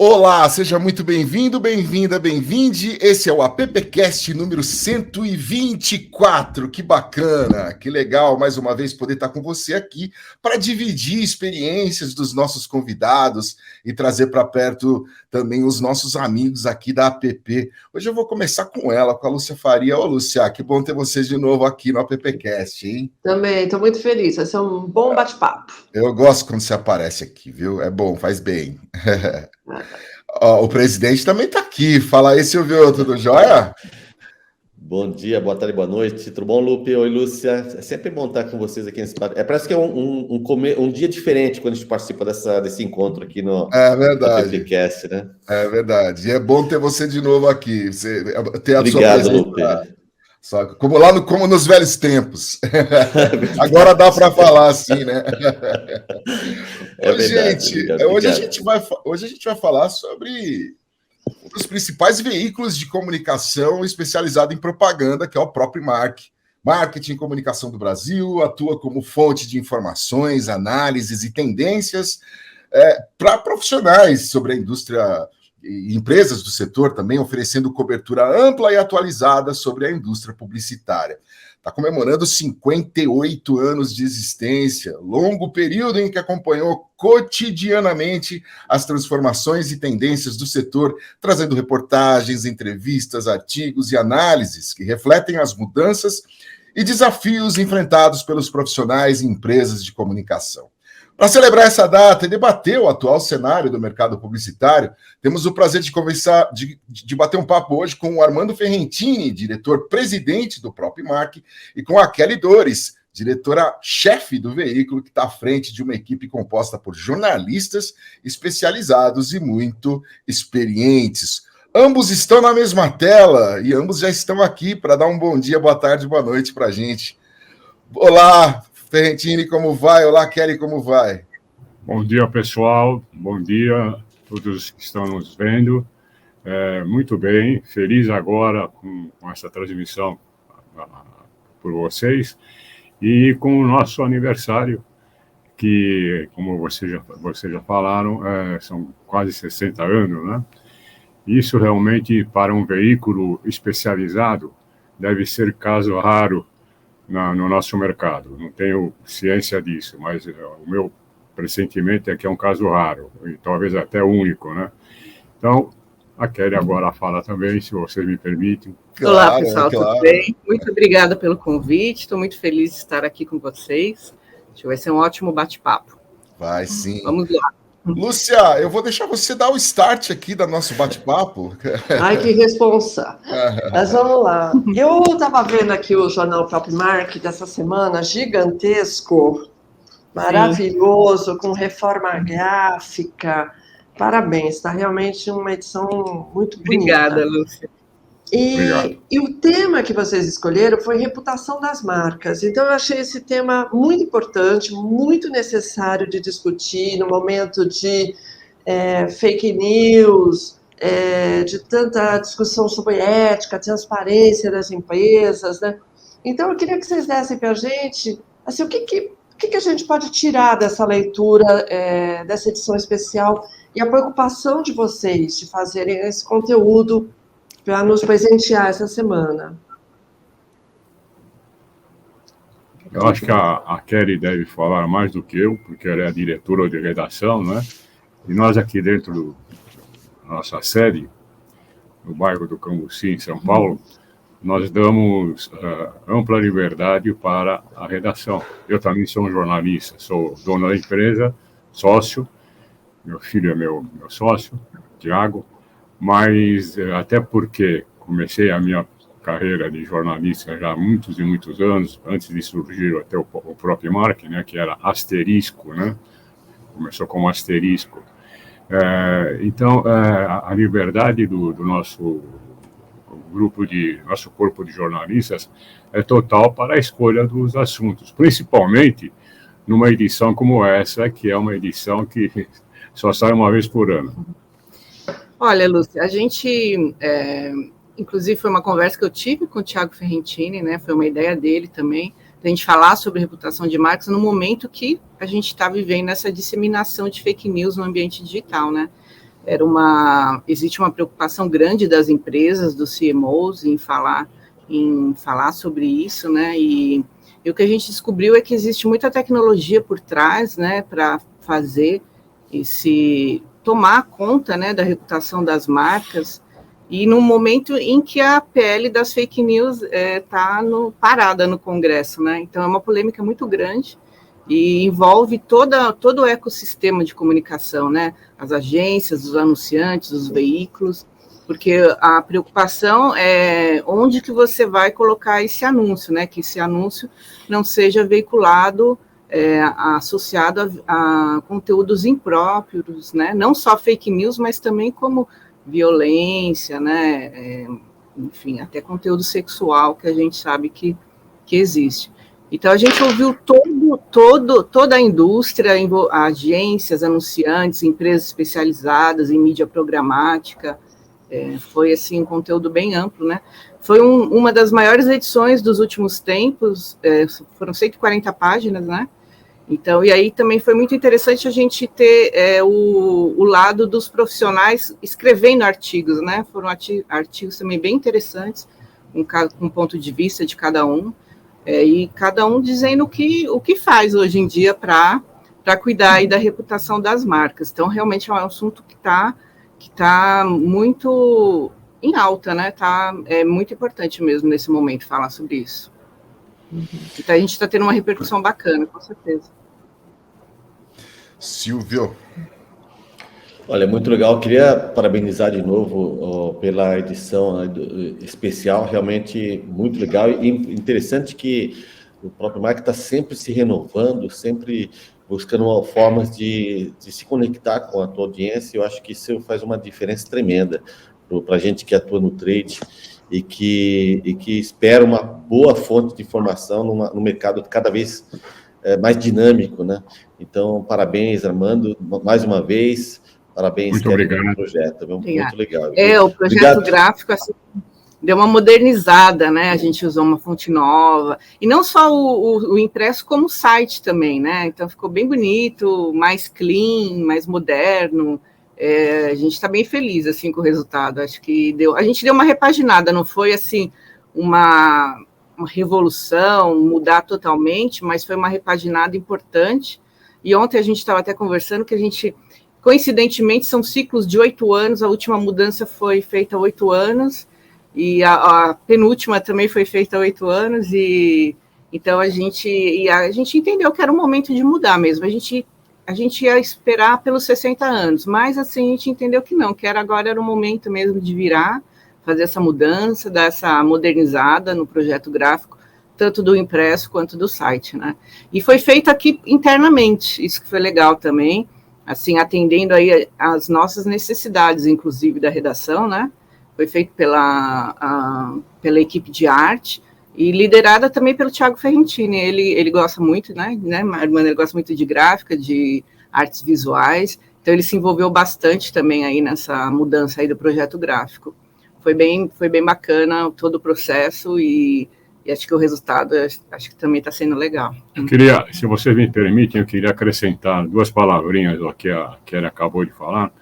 Olá, seja muito bem-vindo, bem-vinda, bem-vinde. Esse é o AppCast número 124. Que bacana, que legal mais uma vez poder estar com você aqui para dividir experiências dos nossos convidados e trazer para perto também os nossos amigos aqui da App. Hoje eu vou começar com ela, com a Lúcia Faria. Ô, Lúcia, que bom ter vocês de novo aqui no AppCast, hein? Também, estou muito feliz. Vai ser um bom bate-papo. Eu gosto quando você aparece aqui, viu? É bom, faz bem. O presidente também está aqui. Fala aí, Silvio, tudo jóia? Bom dia, boa tarde, boa noite. Tudo bom, Lupe? Oi, Lúcia. É sempre bom estar com vocês aqui nesse parece que é um dia diferente quando a gente participa desse encontro aqui no podcast, né? É verdade. E é bom ter você de novo aqui. Ter a Obrigado, sua Lupe. Como nos velhos tempos. Agora dá para falar assim, né? Hoje a gente vai falar sobre um dos principais veículos de comunicação especializado em propaganda, que é o próprio Marketing e Comunicação do Brasil, atua como fonte de informações, análises e tendências para profissionais sobre a indústria e empresas do setor também, oferecendo cobertura ampla e atualizada sobre a indústria publicitária. Está comemorando 58 anos de existência, longo período em que acompanhou cotidianamente as transformações e tendências do setor, trazendo reportagens, entrevistas, artigos e análises que refletem as mudanças e desafios enfrentados pelos profissionais e empresas de comunicação. Para celebrar essa data e debater o atual cenário do mercado publicitário, temos o prazer de conversar, de bater um papo hoje com o Armando Ferrentini, diretor-presidente do próprio Mark, e com a Kelly Dores, diretora-chefe do veículo, que está à frente de uma equipe composta por jornalistas especializados e muito experientes. Ambos estão na mesma tela e ambos já estão aqui para dar um bom dia, boa tarde, boa noite para a gente. Olá, Ferrentini, como vai? Olá, Kelly, como vai? Bom dia, pessoal. Bom dia a todos que estão nos vendo. Muito bem, feliz agora com essa transmissão por vocês e com o nosso aniversário, que, como vocês já falaram, são quase 60 anos, né? Isso realmente, para um veículo especializado, deve ser caso raro no nosso mercado. Não tenho ciência disso, mas o meu pressentimento é que é um caso raro, e talvez até único, né? Então, a Kelly agora fala também, se vocês me permitem. Olá, pessoal, tudo bem? Muito obrigada pelo convite, estou muito feliz de estar aqui com vocês. Acho que vai ser um ótimo bate-papo. Vai sim. Vamos lá. Lúcia, eu vou deixar você dar o start aqui do nosso bate-papo. Ai, que responsa. Mas vamos lá. Eu estava vendo aqui o jornal Próprio Mark dessa semana, gigantesco, maravilhoso, com reforma gráfica. Parabéns, está realmente uma edição muito bonita. Obrigada, Lúcia. E o tema que vocês escolheram foi reputação das marcas. Então, eu achei esse tema muito importante, muito necessário de discutir no momento de fake news, de tanta discussão sobre ética, transparência das empresas, né? Então, eu queria que vocês dessem para a gente, assim, o que a gente pode tirar dessa leitura, dessa edição especial, e a preocupação de vocês de fazerem esse conteúdo para nos presentear essa semana. Eu acho que a Kelly deve falar mais do que eu, porque ela é a diretora de redação, né? E nós aqui dentro da nossa sede, no bairro do Cambuci, em São Paulo, nós damos ampla liberdade para a redação. Eu também sou um jornalista, sou dono da empresa, sócio, meu filho é meu sócio, Tiago, mas até porque comecei a minha carreira de jornalista já há muitos e muitos anos, antes de surgir até o próprio Mark, né, que era Asterisco, né? Começou como Asterisco. Então, a liberdade do nosso nosso corpo de jornalistas é total para a escolha dos assuntos, principalmente numa edição como essa, que é uma edição que só sai uma vez por ano. Olha, Lúcia, a gente, inclusive foi uma conversa que eu tive com o Thiago Ferrentini, né, foi uma ideia dele também, a gente falar sobre reputação de marcas no momento que a gente está vivendo essa disseminação de fake news no ambiente digital, né? Existe uma preocupação grande das empresas, dos CMOs, em falar sobre isso, né? E o que a gente descobriu é que existe muita tecnologia por trás, né, para fazer tomar conta, né, da reputação das marcas, e no momento em que a PL das fake news está parada no Congresso, né? Então é uma polêmica muito grande e envolve todo o ecossistema de comunicação, né? As agências, os anunciantes, os veículos, porque a preocupação é onde que você vai colocar esse anúncio, né? Que esse anúncio não seja veiculado associado a conteúdos impróprios, né? Não só fake news, mas também como violência, né? Enfim, até conteúdo sexual, que a gente sabe que existe. Então, a gente ouviu toda a indústria, agências, anunciantes, empresas especializadas em mídia programática, foi, assim, um conteúdo bem amplo, né? Foi uma das maiores edições dos últimos tempos, foram 140 páginas, né? Então, e aí também foi muito interessante a gente ter o lado dos profissionais escrevendo artigos, né? Foram artigos também bem interessantes, com um ponto de vista de cada um, e cada um dizendo o que faz hoje em dia para cuidar aí da reputação das marcas. Então, realmente é um assunto que tá muito em alta, né? É muito importante mesmo nesse momento falar sobre isso. Então, a gente está tendo uma repercussão bacana, com certeza. Silvio. Olha, muito legal. Queria parabenizar de novo pela edição especial, realmente muito legal e interessante que o próprio Mark está sempre se renovando, sempre buscando formas de se conectar com a tua audiência. Eu acho que isso faz uma diferença tremenda para a gente que atua no trade e que espera uma boa fonte de informação no mercado cada vez mais dinâmico, né? Então, parabéns, Armando, mais uma vez. Parabéns, muito obrigado pelo projeto, muito legal. O projeto gráfico assim, deu uma modernizada, né? A gente usou uma fonte nova, e não só o impresso, como o site também, né? Então ficou bem bonito, mais clean, mais moderno. A gente está bem feliz assim com o resultado. Acho que a gente deu uma repaginada, não foi assim uma revolução, mudar totalmente, mas foi uma repaginada importante. E ontem a gente estava até conversando que a gente, coincidentemente, são ciclos de 8 anos, a última mudança foi feita há 8 anos, e a penúltima também foi feita há 8 anos, e então a gente entendeu que era um momento de mudar mesmo, a gente ia esperar pelos 60 anos, mas assim, a gente entendeu que não, que agora era o momento mesmo de virar, fazer essa mudança, dar essa modernizada no projeto gráfico, tanto do impresso quanto do site, né? E foi feito aqui internamente, isso que foi legal também, assim, atendendo aí as nossas necessidades, inclusive da redação, né? Foi feito pela equipe de arte e liderada também pelo Thiago Ferrentini. Ele gosta muito, né? Ele gosta muito de gráfica, de artes visuais, então ele se envolveu bastante também aí nessa mudança aí do projeto gráfico. Foi bem bacana todo o processo e acho que o resultado acho que também está sendo legal. Eu queria, se vocês me permitem, eu queria acrescentar 2 palavrinhas ao que a Kelly acabou de falar,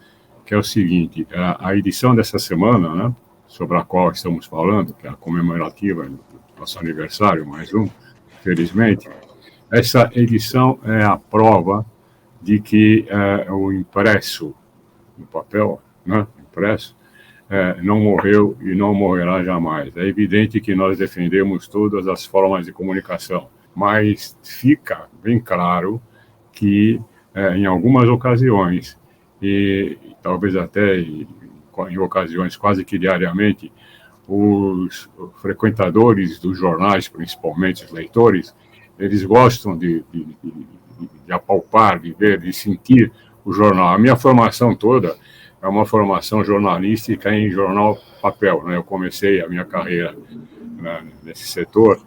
que é o seguinte: a edição dessa semana, né, sobre a qual estamos falando, que é a comemorativa do nosso aniversário, mais um, felizmente, essa edição é a prova de que o impresso, no papel, né, impresso, não morreu e não morrerá jamais. É evidente que nós defendemos todas as formas de comunicação, mas fica bem claro que, em algumas ocasiões, e talvez até em ocasiões quase que diariamente, os frequentadores dos jornais, principalmente os leitores, eles gostam de apalpar, de ver, de sentir o jornal. A minha formação toda é uma formação jornalística em jornal papel, né? Eu comecei a minha carreira, né, nesse setor,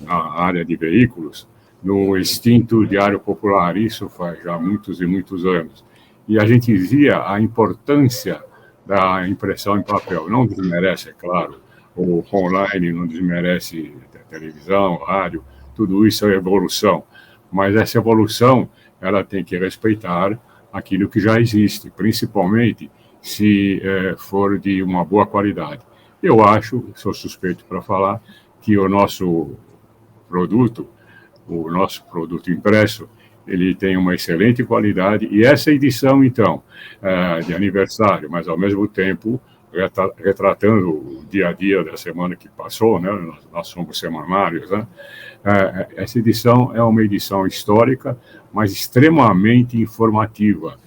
na área de veículos, no extinto Diário Popular, isso faz já muitos e muitos anos. E a gente via a importância da impressão em papel. Não desmerece, é claro, o online, não desmerece a televisão, rádio, tudo isso é evolução. Mas essa evolução, ela tem que respeitar aquilo que já existe, principalmente se for de uma boa qualidade. Eu acho, sou suspeito para falar, que o nosso produto impresso, ele tem uma excelente qualidade, e essa edição, então, de aniversário, mas ao mesmo tempo retratando o dia a dia da semana que passou, né? Nós somos semanários, né? Essa edição é uma edição histórica, mas extremamente informativa.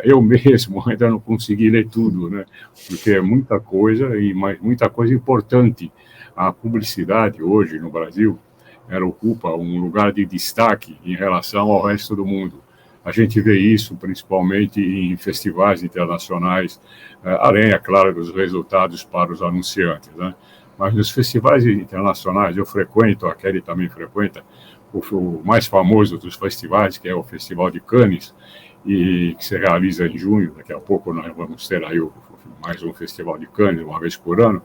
Eu mesmo ainda não consegui ler tudo, né? Porque é muita coisa, e muita coisa importante. A publicidade hoje no Brasil, ela ocupa um lugar de destaque em relação ao resto do mundo. A gente vê isso principalmente em festivais internacionais, além, é claro, dos resultados para os anunciantes, né? Mas nos festivais internacionais eu frequento, a Kelly também frequenta, o mais famoso dos festivais, que é o Festival de Cannes, e que se realiza em junho. Daqui a pouco nós vamos ter aí mais um Festival de Cannes, uma vez por ano,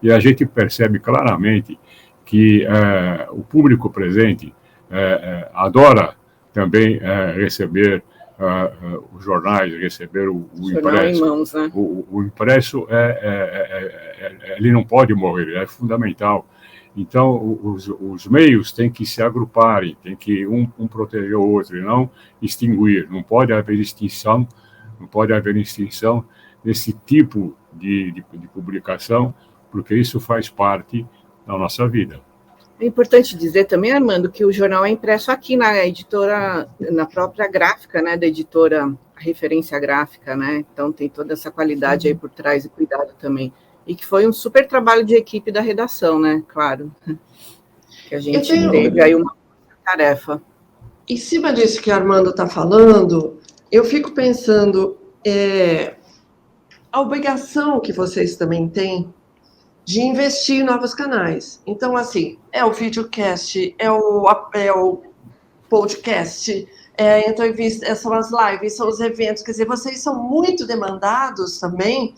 e a gente percebe claramente que o público presente adora também receber os jornais, receber o impresso. Em mãos, né? O impresso, ele não pode morrer, ele é fundamental. Então, os meios têm que se agruparem, tem que um proteger o outro e não extinguir. Não pode haver extinção desse tipo de publicação, porque isso faz parte da nossa vida. É importante dizer também, Armando, que o jornal é impresso aqui na editora, na própria gráfica, né, da editora Referência Gráfica, né? Então tem toda essa qualidade aí por trás e cuidado também. E que foi um super trabalho de equipe da redação, né? Claro. Que a gente teve aí uma tarefa. Em cima disso que o Armando está falando, eu fico pensando a obrigação que vocês também têm de investir em novos canais. Então, assim, é o videocast, é o podcast, é a entrevista, são as lives, são os eventos. Quer dizer, vocês são muito demandados também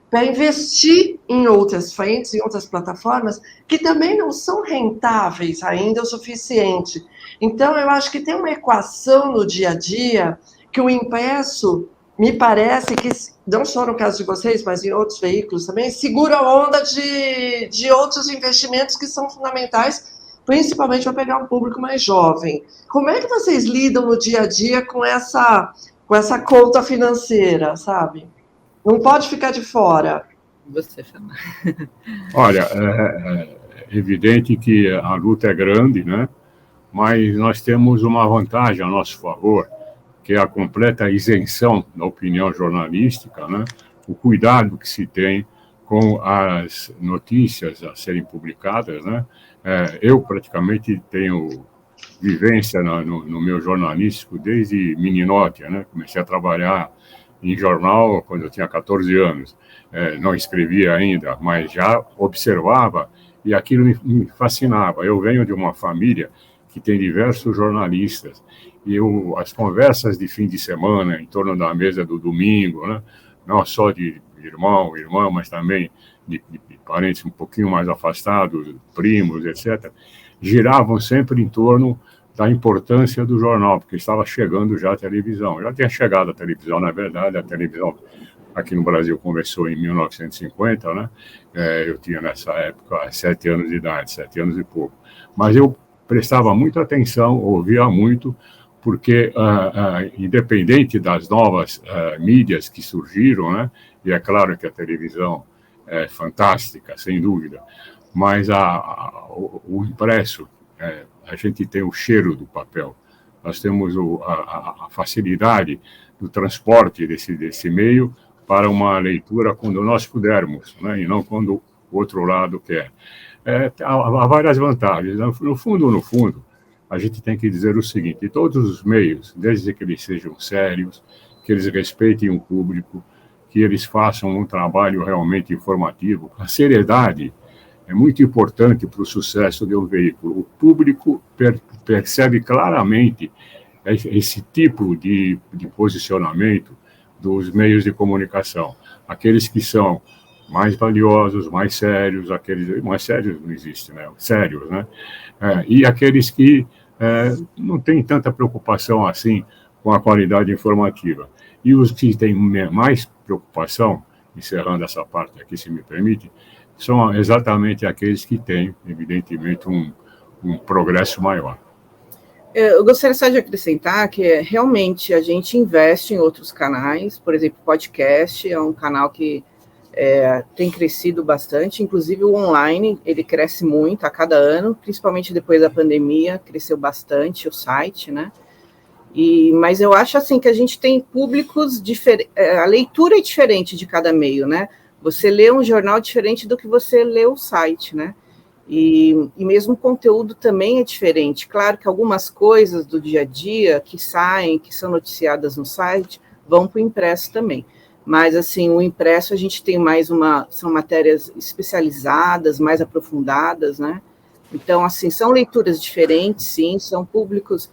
para investir em outras frentes, em outras plataformas, que também não são rentáveis ainda o suficiente. Então, eu acho que tem uma equação no dia a dia que o impresso, me parece que, não só no caso de vocês, mas em outros veículos também, segura a onda de outros investimentos que são fundamentais, principalmente para pegar um público mais jovem. Como é que vocês lidam no dia a dia com essa conta financeira, sabe? Não pode ficar de fora. Você fala. Olha, é evidente que a luta é grande, né? Mas nós temos uma vantagem a nosso favor, que é a completa isenção da opinião jornalística, né? O cuidado que se tem com as notícias a serem publicadas, né? Eu praticamente tenho vivência no meu jornalístico desde meninote, né? Comecei a trabalhar em jornal quando eu tinha 14 anos. Não escrevia ainda, mas já observava, e aquilo me fascinava. Eu venho de uma família que tem diversos jornalistas, e as conversas de fim de semana, em torno da mesa do domingo, né? Não só de irmão, irmã, mas também de parentes um pouquinho mais afastados, primos, etc., giravam sempre em torno da importância do jornal, porque estava chegando já a televisão. Já tinha chegado a televisão, na verdade, a televisão aqui no Brasil começou em 1950, né? Eu tinha nessa época 7 anos de idade, 7 anos e pouco. Mas eu prestava muita atenção, ouvia muito, porque independente das novas mídias que surgiram, né? E é claro que a televisão é fantástica, sem dúvida, mas o impresso, a gente tem o cheiro do papel, nós temos a facilidade do transporte desse meio para uma leitura quando nós pudermos, né? E não quando o outro lado quer. Há várias vantagens. No fundo, a gente tem que dizer o seguinte: todos os meios, desde que eles sejam sérios, que eles respeitem o público, que eles façam um trabalho realmente informativo. A seriedade é muito importante para o sucesso de um veículo. O público percebe claramente esse tipo de posicionamento dos meios de comunicação. Aqueles que são mais valiosos, mais sérios, aqueles mais sérios não existe, né? Sérios, né? E aqueles que não têm tanta preocupação assim com a qualidade informativa. E os que têm mais preocupação, encerrando essa parte aqui, se me permite, são exatamente aqueles que têm, evidentemente, um progresso maior. Eu gostaria só de acrescentar que realmente a gente investe em outros canais, por exemplo, podcast é um canal que tem crescido bastante, inclusive o online, ele cresce muito a cada ano, principalmente depois da pandemia, cresceu bastante o site, né? Mas eu acho assim que a gente tem públicos diferentes, a leitura é diferente de cada meio, né? Você lê um jornal diferente do que você lê o site, né? E mesmo o conteúdo também é diferente. Claro que algumas coisas do dia a dia que saem, que são noticiadas no site, vão para o impresso também. Mas, assim, o impresso a gente tem são matérias especializadas, mais aprofundadas, né? Então, assim, são leituras diferentes, sim, são públicos...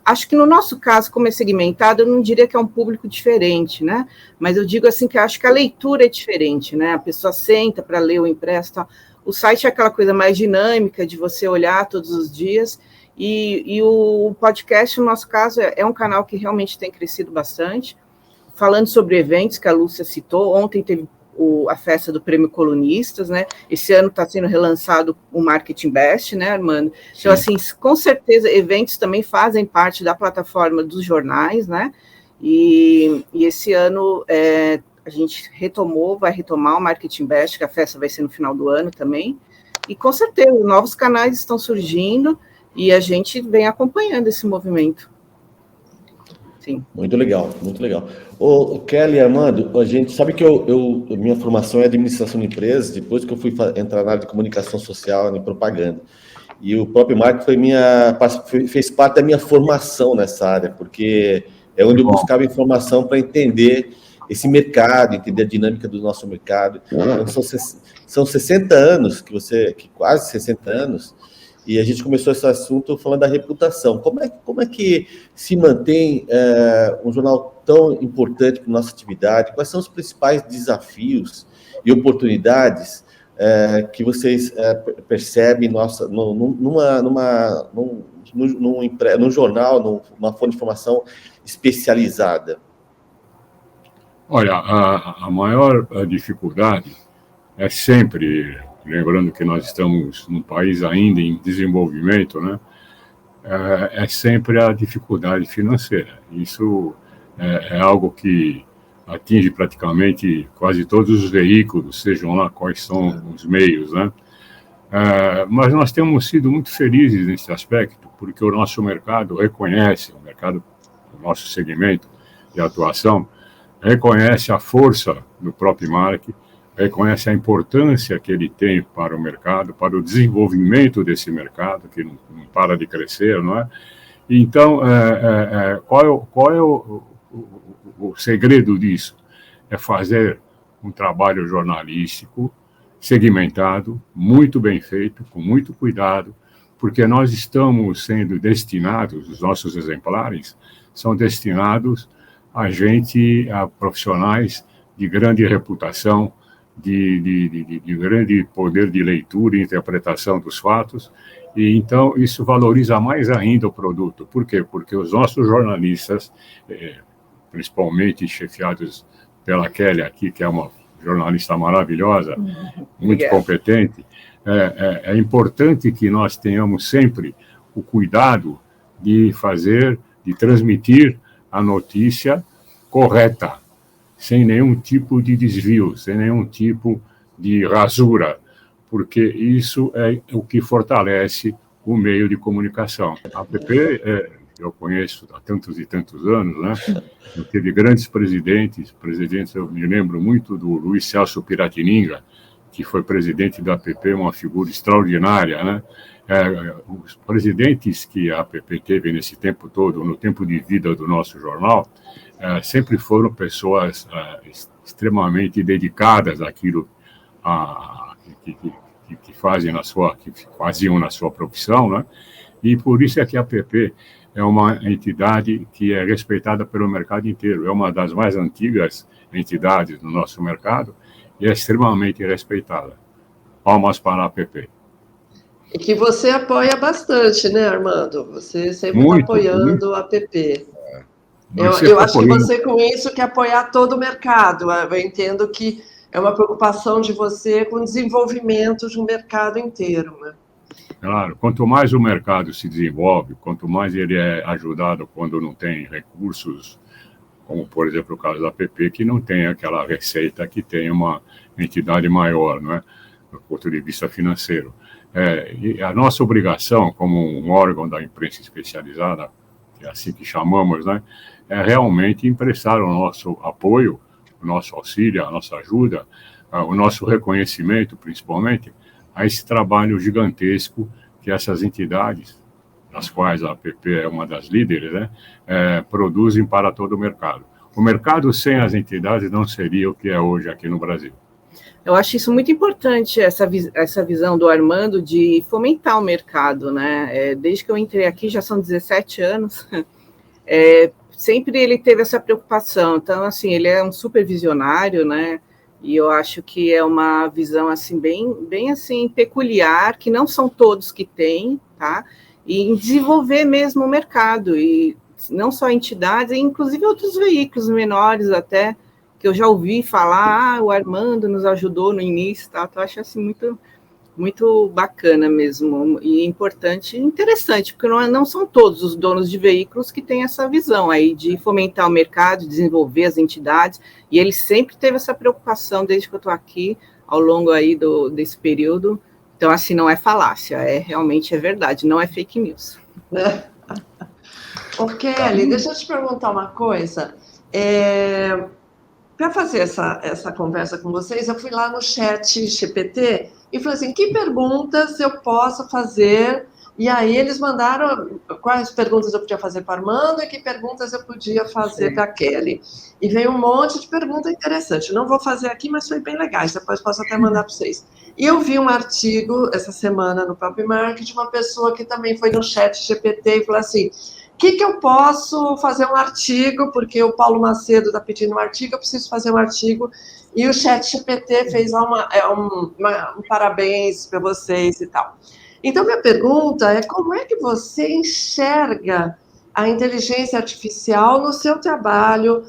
Acho que no nosso caso, como é segmentado, eu não diria que é um público diferente, né? Mas eu digo assim que acho que a leitura é diferente, né? A pessoa senta para ler o impresso, tal. O site é aquela coisa mais dinâmica de você olhar todos os dias, e o podcast, no nosso caso, é um canal que realmente tem crescido bastante. Falando sobre eventos que a Lúcia citou, ontem teve a festa do Prêmio Colunistas, né? Esse ano está sendo relançado o Marketing Best, né, Armando? Então, assim, com certeza, eventos também fazem parte da plataforma dos jornais, né? E esse ano a gente vai retomar o Marketing Best, que a festa vai ser no final do ano também. E, com certeza, novos canais estão surgindo e a gente vem acompanhando esse movimento. Sim. Muito legal, muito legal. O Kelly e Armando, a gente sabe que minha formação é administração de empresas, depois que eu fui entrar na área de comunicação social e propaganda. E o próprio Marco fez parte da minha formação nessa área, porque é onde eu buscava informação para entender esse mercado, entender a dinâmica do nosso mercado. Então, são 60 anos, quase 60 anos, e a gente começou esse assunto falando da reputação. Como é que se mantém um jornal tão importante para a nossa atividade? Quais são os principais desafios e oportunidades que vocês percebem num jornal, numa fonte de informação especializada? Olha, a maior dificuldade é sempre, lembrando que nós estamos num país ainda em desenvolvimento, né? É sempre a dificuldade financeira. Isso é algo que atinge praticamente quase todos os veículos, sejam lá quais são os meios, né? Mas nós temos sido muito felizes nesse aspecto, porque o nosso mercado reconhece, o nosso segmento de atuação, reconhece a força do próprio marketing, reconhece a importância que ele tem para o mercado, para o desenvolvimento desse mercado, que não para de crescer, não é? Então, qual é o segredo disso? É fazer um trabalho jornalístico segmentado, muito bem feito, com muito cuidado, porque nós estamos sendo destinados, os nossos exemplares são destinados a profissionais de grande reputação, de grande poder de leitura e interpretação dos fatos, e então isso valoriza mais ainda o produto. Por quê? Porque os nossos jornalistas, principalmente chefiados pela Kelly aqui, que é uma jornalista maravilhosa, muito competente, é importante que nós tenhamos sempre o cuidado de transmitir a notícia correta, sem nenhum tipo de desvio, sem nenhum tipo de rasura, porque isso é o que fortalece o meio de comunicação. A APP, eu conheço há tantos e tantos anos, né? Eu tive grandes presidentes, eu me lembro muito do Luiz Celso Piratininga, que foi presidente da APP, uma figura extraordinária, né? Os presidentes que a APP teve nesse tempo todo, no tempo de vida do nosso jornal, sempre foram pessoas extremamente dedicadas àquilo que faziam na sua profissão, né? E por isso é que a APP é uma entidade que é respeitada pelo mercado inteiro, é uma das mais antigas entidades do nosso mercado e é extremamente respeitada. Palmas para a APP. E que você apoia bastante, né, Armando? Você sempre está apoiando a APP. Eu acho que você, com isso, quer apoiar todo o mercado. Eu entendo que é uma preocupação de você com o desenvolvimento de um mercado inteiro, né? Claro, quanto mais o mercado se desenvolve, quanto mais ele é ajudado quando não tem recursos, como, por exemplo, o caso da APP, que não tem aquela receita que tem uma entidade maior, não é? Do ponto de vista financeiro. E a nossa obrigação, como um órgão da imprensa especializada, que é assim que chamamos, né, é realmente emprestar o nosso apoio, o nosso auxílio, a nossa ajuda, o nosso reconhecimento, principalmente, a esse trabalho gigantesco que essas entidades, das quais a APP é uma das líderes, né, produzem para todo o mercado. O mercado sem as entidades não seria o que é hoje aqui no Brasil. Eu acho isso muito importante, essa visão do Armando de fomentar o mercado, né? Desde que eu entrei aqui, já são 17 anos, sempre ele teve essa preocupação. Então, assim, ele é um super visionário, né? E eu acho que é uma visão, assim, bem assim, peculiar, que não são todos que têm, tá? E em desenvolver mesmo o mercado, e não só entidades, inclusive outros veículos menores até, que eu já ouvi falar, o Armando nos ajudou no início, tá? Então, eu acho assim muito, muito bacana mesmo, e importante e interessante, porque não são todos os donos de veículos que têm essa visão aí de fomentar o mercado, desenvolver as entidades, e ele sempre teve essa preocupação desde que eu estou aqui, ao longo aí desse período. Então, assim, não é falácia, realmente é verdade, não é fake news. Ô, Kelly, deixa eu te perguntar uma coisa. Para fazer essa conversa com vocês, eu fui lá no chat GPT e falei assim, que perguntas eu posso fazer? E aí eles mandaram quais perguntas eu podia fazer para o Armando e que perguntas eu podia fazer para a Kelly. E veio um monte de perguntas interessantes. Não vou fazer aqui, mas foi bem legal. Depois posso até mandar para vocês. E eu vi um artigo essa semana no Pop Market de uma pessoa que também foi no chat GPT e falou assim, o que eu posso fazer um artigo, porque o Paulo Macedo está pedindo um artigo, eu preciso fazer um artigo, e o ChatGPT fez lá um parabéns para vocês e tal. Então, minha pergunta é como é que você enxerga a inteligência artificial no seu trabalho,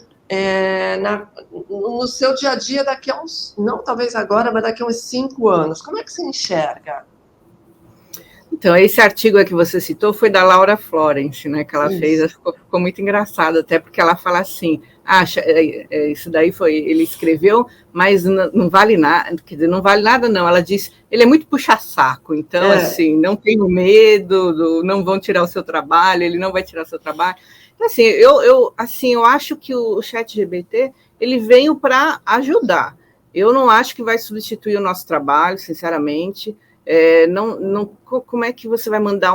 no seu dia a dia daqui a uns, não talvez agora, mas daqui a uns 5 anos? Como é que você enxerga? Então, esse artigo que você citou foi da Laura Florence, né, que ela fez, ficou muito engraçado, até porque ela fala assim, isso daí ele escreveu, mas não vale nada, quer dizer, não vale nada não, ela diz, ele é muito puxa-saco, então, assim, não tenho medo, não vão tirar o seu trabalho, ele não vai tirar o seu trabalho. Então, assim, eu acho que o ChatGPT, ele veio para ajudar, eu não acho que vai substituir o nosso trabalho, sinceramente. Como é que você vai mandar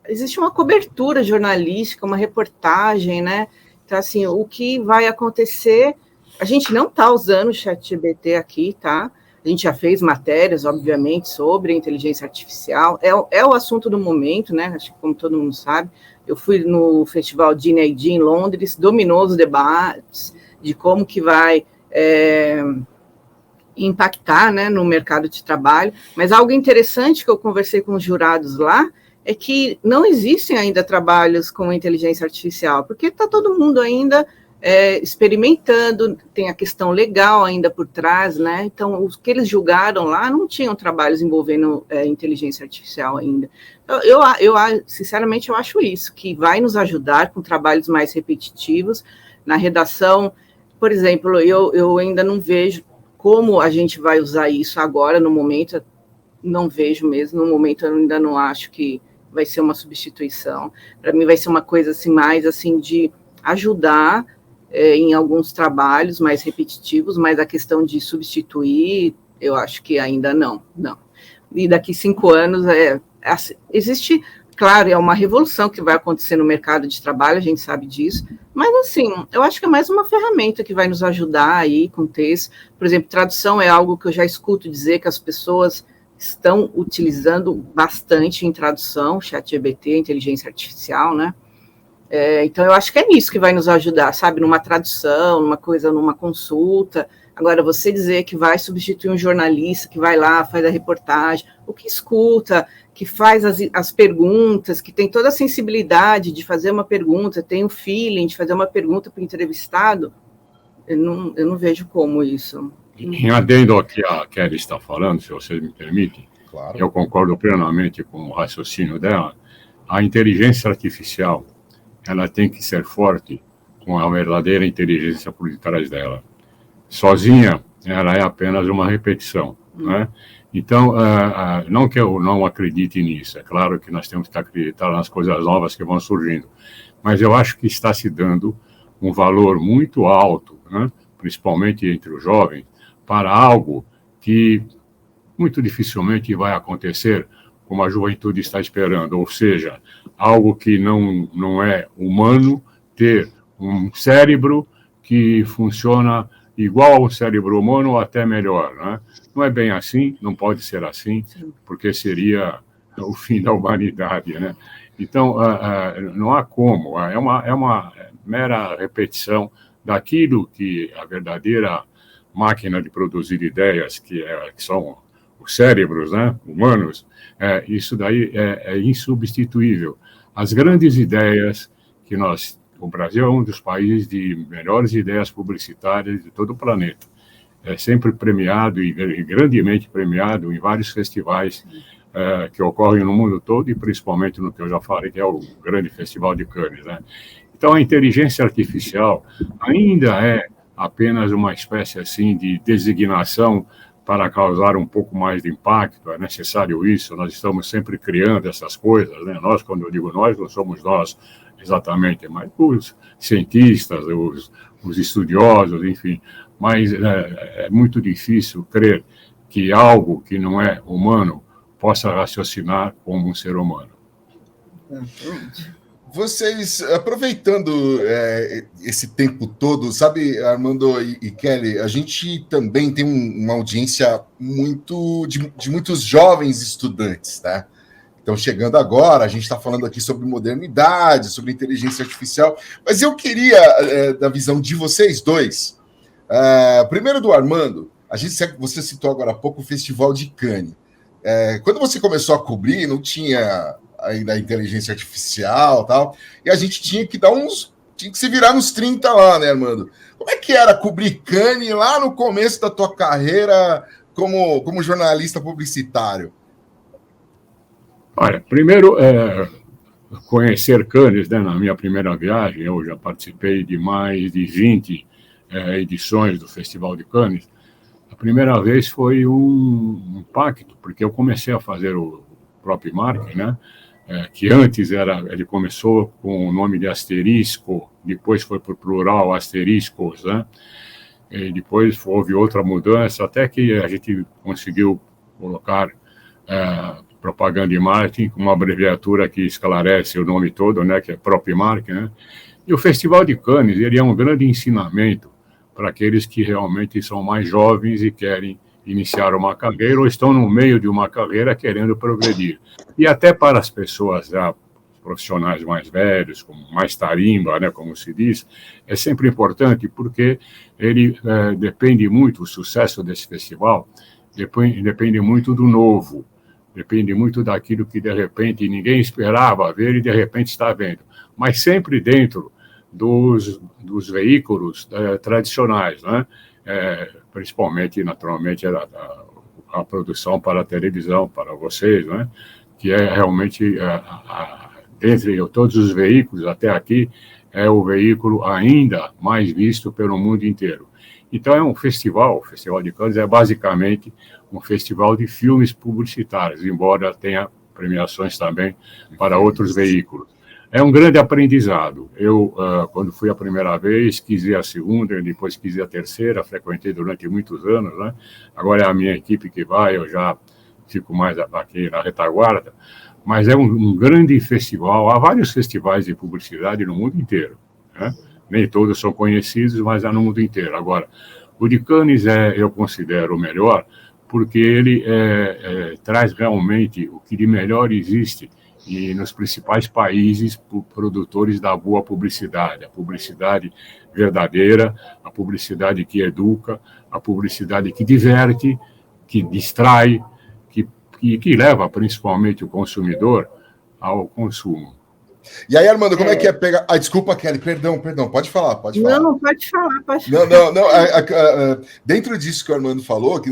existe uma cobertura jornalística, uma reportagem, né? Então, assim, o que vai acontecer, a gente não está usando o ChatGPT aqui, tá? A gente já fez matérias, obviamente, sobre inteligência artificial, é o assunto do momento, né? Acho que como todo mundo sabe, eu fui no festival DINAID em Londres, dominou os debates de como que vai impactar, né, no mercado de trabalho, mas algo interessante que eu conversei com os jurados lá é que não existem ainda trabalhos com inteligência artificial, porque está todo mundo ainda experimentando, tem a questão legal ainda por trás, né? Então, os que eles julgaram lá não tinham trabalhos envolvendo inteligência artificial ainda. Eu, sinceramente, eu acho isso, que vai nos ajudar com trabalhos mais repetitivos. Na redação, por exemplo, eu ainda não vejo como a gente vai usar isso agora, no momento, não vejo mesmo, no momento eu ainda não acho que vai ser uma substituição. Para mim vai ser uma coisa assim, mais assim, de ajudar em alguns trabalhos mais repetitivos, mas a questão de substituir, Eu acho que ainda não. E daqui 5 anos, existe, claro, é uma revolução que vai acontecer no mercado de trabalho, a gente sabe disso, mas, assim, eu acho que é mais uma ferramenta que vai nos ajudar aí com texto. Por exemplo, tradução é algo que eu já escuto dizer que as pessoas estão utilizando bastante em tradução, ChatGPT, inteligência artificial, né? Então, eu acho que é nisso que vai nos ajudar, sabe? Numa tradução, numa consulta. Agora, você dizer que vai substituir um jornalista que vai lá, faz a reportagem, o que escuta, que faz as perguntas, que tem toda a sensibilidade de fazer uma pergunta, tem o feeling de fazer uma pergunta para o entrevistado, eu não vejo como isso. Em adendo ao que a Kelly está falando, se vocês me permitem, claro. Eu concordo plenamente com o raciocínio dela. A inteligência artificial, ela tem que ser forte com a verdadeira inteligência por detrás dela. Sozinha, ela é apenas uma repetição, né? Então, não que eu não acredite nisso, é claro que nós temos que acreditar nas coisas novas que vão surgindo, mas eu acho que está se dando um valor muito alto, né, principalmente entre os jovens, para algo que muito dificilmente vai acontecer como a juventude está esperando, ou seja, algo que não é humano, ter um cérebro que funciona igual ao cérebro humano ou até melhor, né? Não é bem assim, não pode ser assim, porque seria o fim da humanidade, né? Então, não há como, é uma mera repetição daquilo que a verdadeira máquina de produzir ideias, que são os cérebros, né, humanos, isso daí é insubstituível. As grandes ideias que o Brasil é um dos países de melhores ideias publicitárias de todo o planeta. É sempre premiado e grandemente premiado em vários festivais que ocorrem no mundo todo e principalmente no que eu já falei, que é o grande Festival de Cannes, né? Então, a inteligência artificial ainda é apenas uma espécie assim de designação para causar um pouco mais de impacto, é necessário isso, nós estamos sempre criando essas coisas, né? Nós, quando eu digo nós, não somos nós exatamente, mas os cientistas, os estudiosos, enfim, mas é muito difícil crer que algo que não é humano possa raciocinar como um ser humano. Vocês, aproveitando esse tempo todo, sabe, Armando e Kelly, a gente também tem uma audiência de muitos jovens estudantes, né? Então, chegando agora, a gente está falando aqui sobre modernidade, sobre inteligência artificial, mas eu queria, da visão de vocês dois, primeiro do Armando, você citou agora há pouco o Festival de Cannes. Quando você começou a cobrir, não tinha ainda a inteligência artificial e tal, e a gente tinha que se virar nos 30 lá, né, Armando? Como é que era cobrir Cannes lá no começo da tua carreira como jornalista publicitário? Olha, primeiro, conhecer Cannes, né, na minha primeira viagem, eu já participei de mais de 20 edições do Festival de Cannes. A primeira vez foi um impacto, porque eu comecei a fazer o próprio marketing, né, que antes ele começou com o nome de asterisco, depois foi para o plural asteriscos, né, e depois houve outra mudança, até que a gente conseguiu colocar propaganda e marketing, com uma abreviatura que esclarece o nome todo, né, que é próprio marketing, né? E o Festival de Cannes, ele é um grande ensinamento para aqueles que realmente são mais jovens e querem iniciar uma carreira ou estão no meio de uma carreira querendo progredir. E até para as pessoas já profissionais mais velhos, com mais tarimba, né, como se diz, é sempre importante porque ele depende muito, o sucesso desse festival depende muito do novo, depende muito daquilo que, de repente, ninguém esperava ver e, de repente, está vendo. Mas sempre dentro dos veículos tradicionais, né? Principalmente, naturalmente, a produção para a televisão, para vocês, né? Que é realmente, dentre todos os veículos até aqui, é o veículo ainda mais visto pelo mundo inteiro. Então, é um festival, o Festival de Cannes é basicamente um festival de filmes publicitários, embora tenha premiações também para outros veículos. É um grande aprendizado. Eu, quando fui a primeira vez, quis ir a segunda, depois quis ir a terceira, frequentei durante muitos anos, né? Agora é a minha equipe que vai, eu já fico mais aqui na retaguarda, mas é um grande festival. Há vários festivais de publicidade no mundo inteiro, né? Nem todos são conhecidos, mas há no mundo inteiro. Agora, o de Cannes eu considero o melhor, porque ele traz realmente o que de melhor existe e nos principais países produtores da boa publicidade, a publicidade verdadeira, a publicidade que educa, a publicidade que diverte, que distrai, que leva principalmente o consumidor ao consumo. E aí, Armando, como é que é pegar... desculpa, Kelly, perdão, pode falar. Não, pode falar. Não. Dentro disso que o Armando falou, que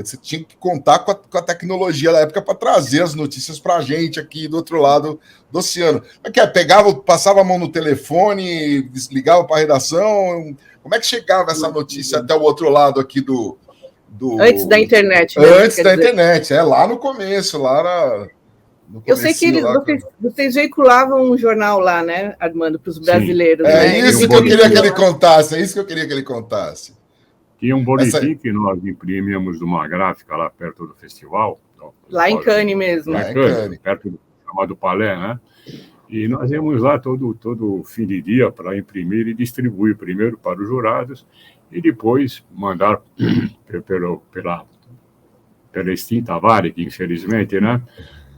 você tinha que contar com a tecnologia da época para trazer as notícias para a gente aqui do outro lado do oceano. Passava a mão no telefone, ligava para a redação, como é que chegava essa notícia até o outro lado aqui do... Antes da internet. Antes da internet, lá no começo, Eu sei que vocês veiculavam um jornal lá, né, Armando, para os brasileiros. Sim. Né? Isso que eu queria que ele contasse. Tinha um boletim que nós imprimíamos de uma gráfica lá perto do festival. Lá em Cannes mesmo. Lá em Cannes, perto do chamado Palais, né? E nós íamos lá todo fim de dia para imprimir e distribuir primeiro para os jurados e depois mandar pela extinta Varig, infelizmente, né?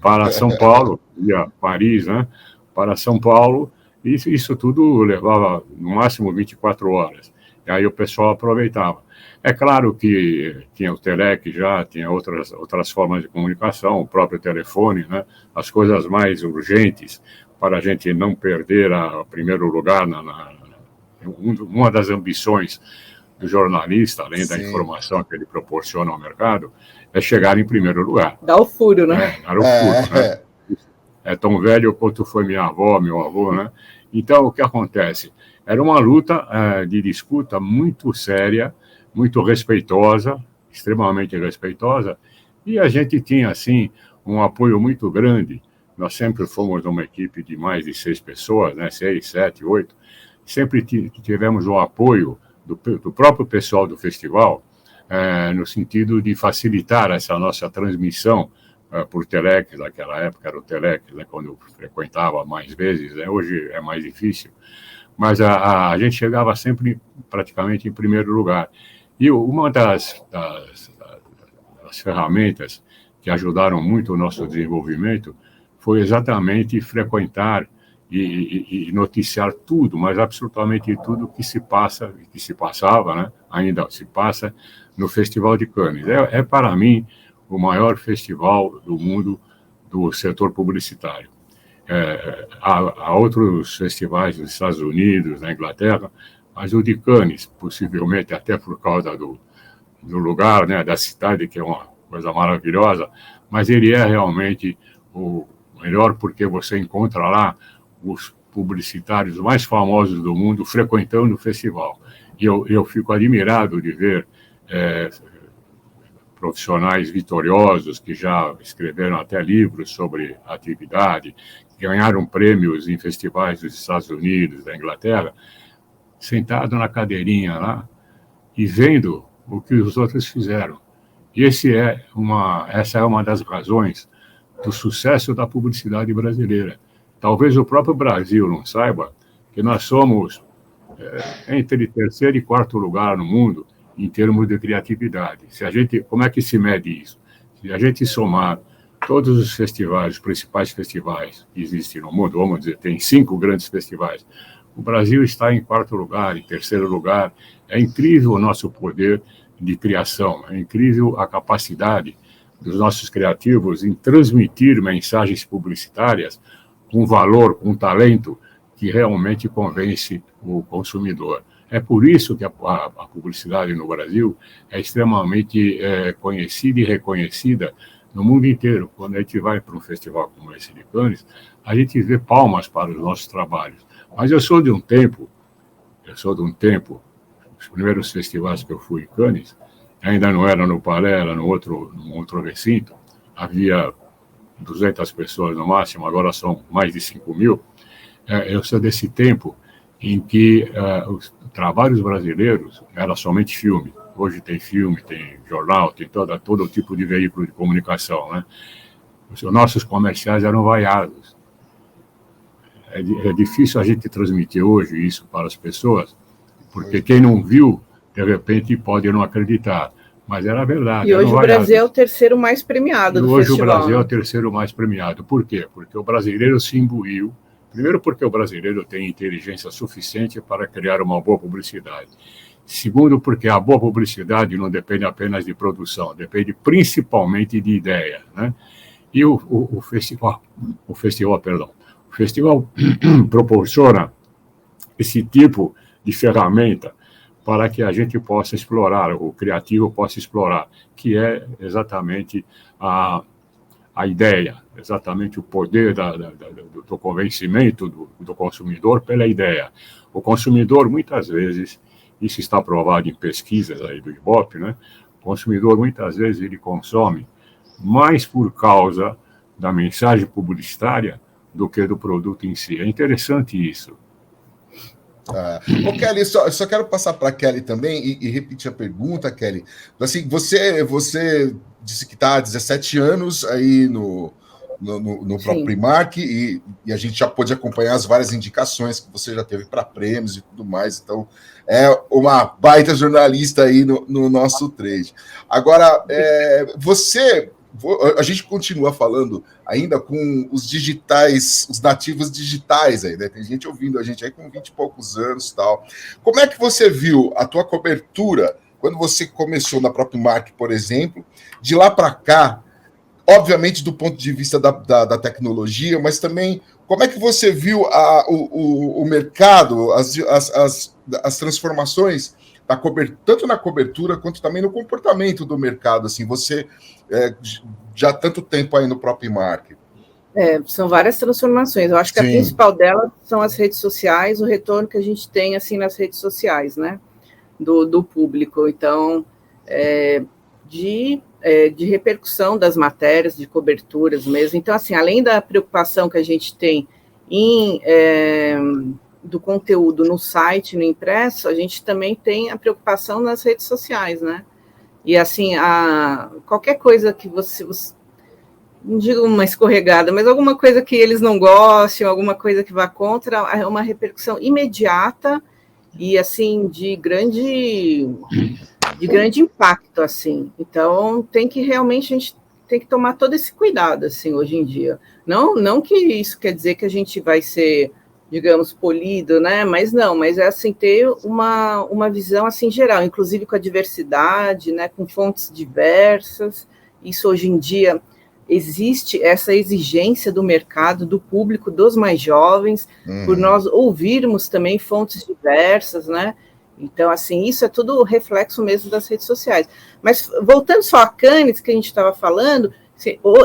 Para São Paulo, via Paris, né? Para São Paulo, e isso tudo levava no máximo 24 horas. E aí o pessoal aproveitava. É claro que tinha o Telec já, tinha outras formas de comunicação, o próprio telefone, né? As coisas mais urgentes, para a gente não perder o primeiro lugar uma das ambições do jornalista, além da informação que ele proporciona ao mercado, é chegar em primeiro lugar. Dá o furo, né? Dar o furo, né? É tão velho quanto foi minha avó, meu avô, né? Então, o que acontece? Era uma luta de disputa muito séria, muito respeitosa, extremamente respeitosa, e a gente tinha, assim, um apoio muito grande. Nós sempre fomos uma equipe de mais de 6 pessoas, né? 6, 7, 8. Sempre tivemos o apoio do próprio pessoal do festival, no sentido de facilitar essa nossa transmissão por Telex, naquela época era o Telex, né, quando eu frequentava mais vezes, né, hoje é mais difícil, mas a gente chegava sempre praticamente em primeiro lugar. E uma das ferramentas que ajudaram muito o nosso desenvolvimento foi exatamente frequentar e noticiar tudo, mas absolutamente tudo que se passava, né? Ainda se passa no Festival de Cannes. Para mim, o maior festival do mundo do setor publicitário. Há outros festivais nos Estados Unidos, na Inglaterra, mas o de Cannes, possivelmente até por causa do lugar, né, da cidade, que é uma coisa maravilhosa, mas ele é realmente o melhor porque você encontra lá os publicitários mais famosos do mundo frequentando o festival. E eu fico admirado de ver profissionais vitoriosos que já escreveram até livros sobre a atividade, ganharam prêmios em festivais dos Estados Unidos, da Inglaterra, sentado na cadeirinha lá e vendo o que os outros fizeram. E essa é uma das razões do sucesso da publicidade brasileira. Talvez o próprio Brasil não saiba que nós somos entre terceiro e quarto lugar no mundo em termos de criatividade. Como é que se mede isso? Se a gente somar todos os festivais, os principais festivais que existem no mundo, vamos dizer, tem 5 grandes festivais, o Brasil está em quarto lugar, em terceiro lugar. É incrível o nosso poder de criação, é incrível a capacidade dos nossos criativos em transmitir mensagens publicitárias com valor, com talento que realmente convence o consumidor. É por isso que a publicidade no Brasil é extremamente conhecida e reconhecida no mundo inteiro. Quando a gente vai para um festival como esse de Cannes, a gente vê palmas para os nossos trabalhos. Mas eu sou de um tempo, os primeiros festivais que eu fui em Cannes, ainda não era no Palais, era num outro recinto, havia 200 pessoas no máximo, agora são mais de 5.000, eu sou desse tempo em que os trabalhos brasileiros era somente filme. Hoje tem filme, tem jornal, tem todo tipo de veículo de comunicação, né? Os nossos comerciais eram vaiados. É difícil a gente transmitir hoje isso para as pessoas, porque quem não viu, de repente, pode não acreditar. Mas era verdade. E hoje o Brasil é o terceiro mais premiado do festival. Hoje o Brasil é o terceiro mais premiado. Por quê? Porque o brasileiro se imbuiu. Primeiro, porque o brasileiro tem inteligência suficiente para criar uma boa publicidade. Segundo, porque a boa publicidade não depende apenas de produção, depende principalmente de ideia, né? E o festival proporciona esse tipo de ferramenta para que a gente possa explorar, o criativo possa explorar, que é exatamente a ideia, exatamente o poder do convencimento do consumidor pela ideia. O consumidor, muitas vezes, isso está provado em pesquisas aí do Ibope, né? O consumidor, muitas vezes, ele consome mais por causa da mensagem publicitária do que do produto em si. É interessante isso. Ô, Kelly, só quero passar para a Kelly também e repetir a pergunta, Kelly. Assim, você disse que está há 17 anos aí no próprio Primark e a gente já pôde acompanhar as várias indicações que você já teve para prêmios e tudo mais. Então, é uma baita jornalista aí no nosso trade. Agora, a gente continua falando ainda com os digitais, os nativos digitais aí, né? Tem gente ouvindo a gente aí com 20 e poucos anos e tal. Como é que você viu a tua cobertura quando você começou na própria Primark, por exemplo, de lá para cá, obviamente do ponto de vista da tecnologia, mas também como é que você viu o mercado, as transformações tanto na cobertura quanto também no comportamento do mercado, assim, você já há tanto tempo aí no próprio Primark? São várias transformações. Eu acho que a principal delas são as redes sociais, o retorno que a gente tem assim nas redes sociais, né, do público. Então, de repercussão das matérias, de coberturas mesmo. Então, assim, além da preocupação que a gente tem do conteúdo no site, no impresso, a gente também tem a preocupação nas redes sociais, né? E, assim, qualquer coisa que você não digo uma escorregada, mas alguma coisa que eles não gostem, alguma coisa que vá contra, é uma repercussão imediata e, assim, de grande impacto, assim. Então, a gente tem que tomar todo esse cuidado, assim, hoje em dia. Não que isso quer dizer que a gente vai ser, digamos, polido, né? Mas é assim, ter uma visão assim geral, inclusive com a diversidade, né? Com fontes diversas. Isso hoje em dia existe essa exigência do mercado, do público, dos mais jovens, por nós ouvirmos também fontes diversas, né? Então, assim, isso é tudo reflexo mesmo das redes sociais. Mas, voltando só a Cannes, que a gente estava falando,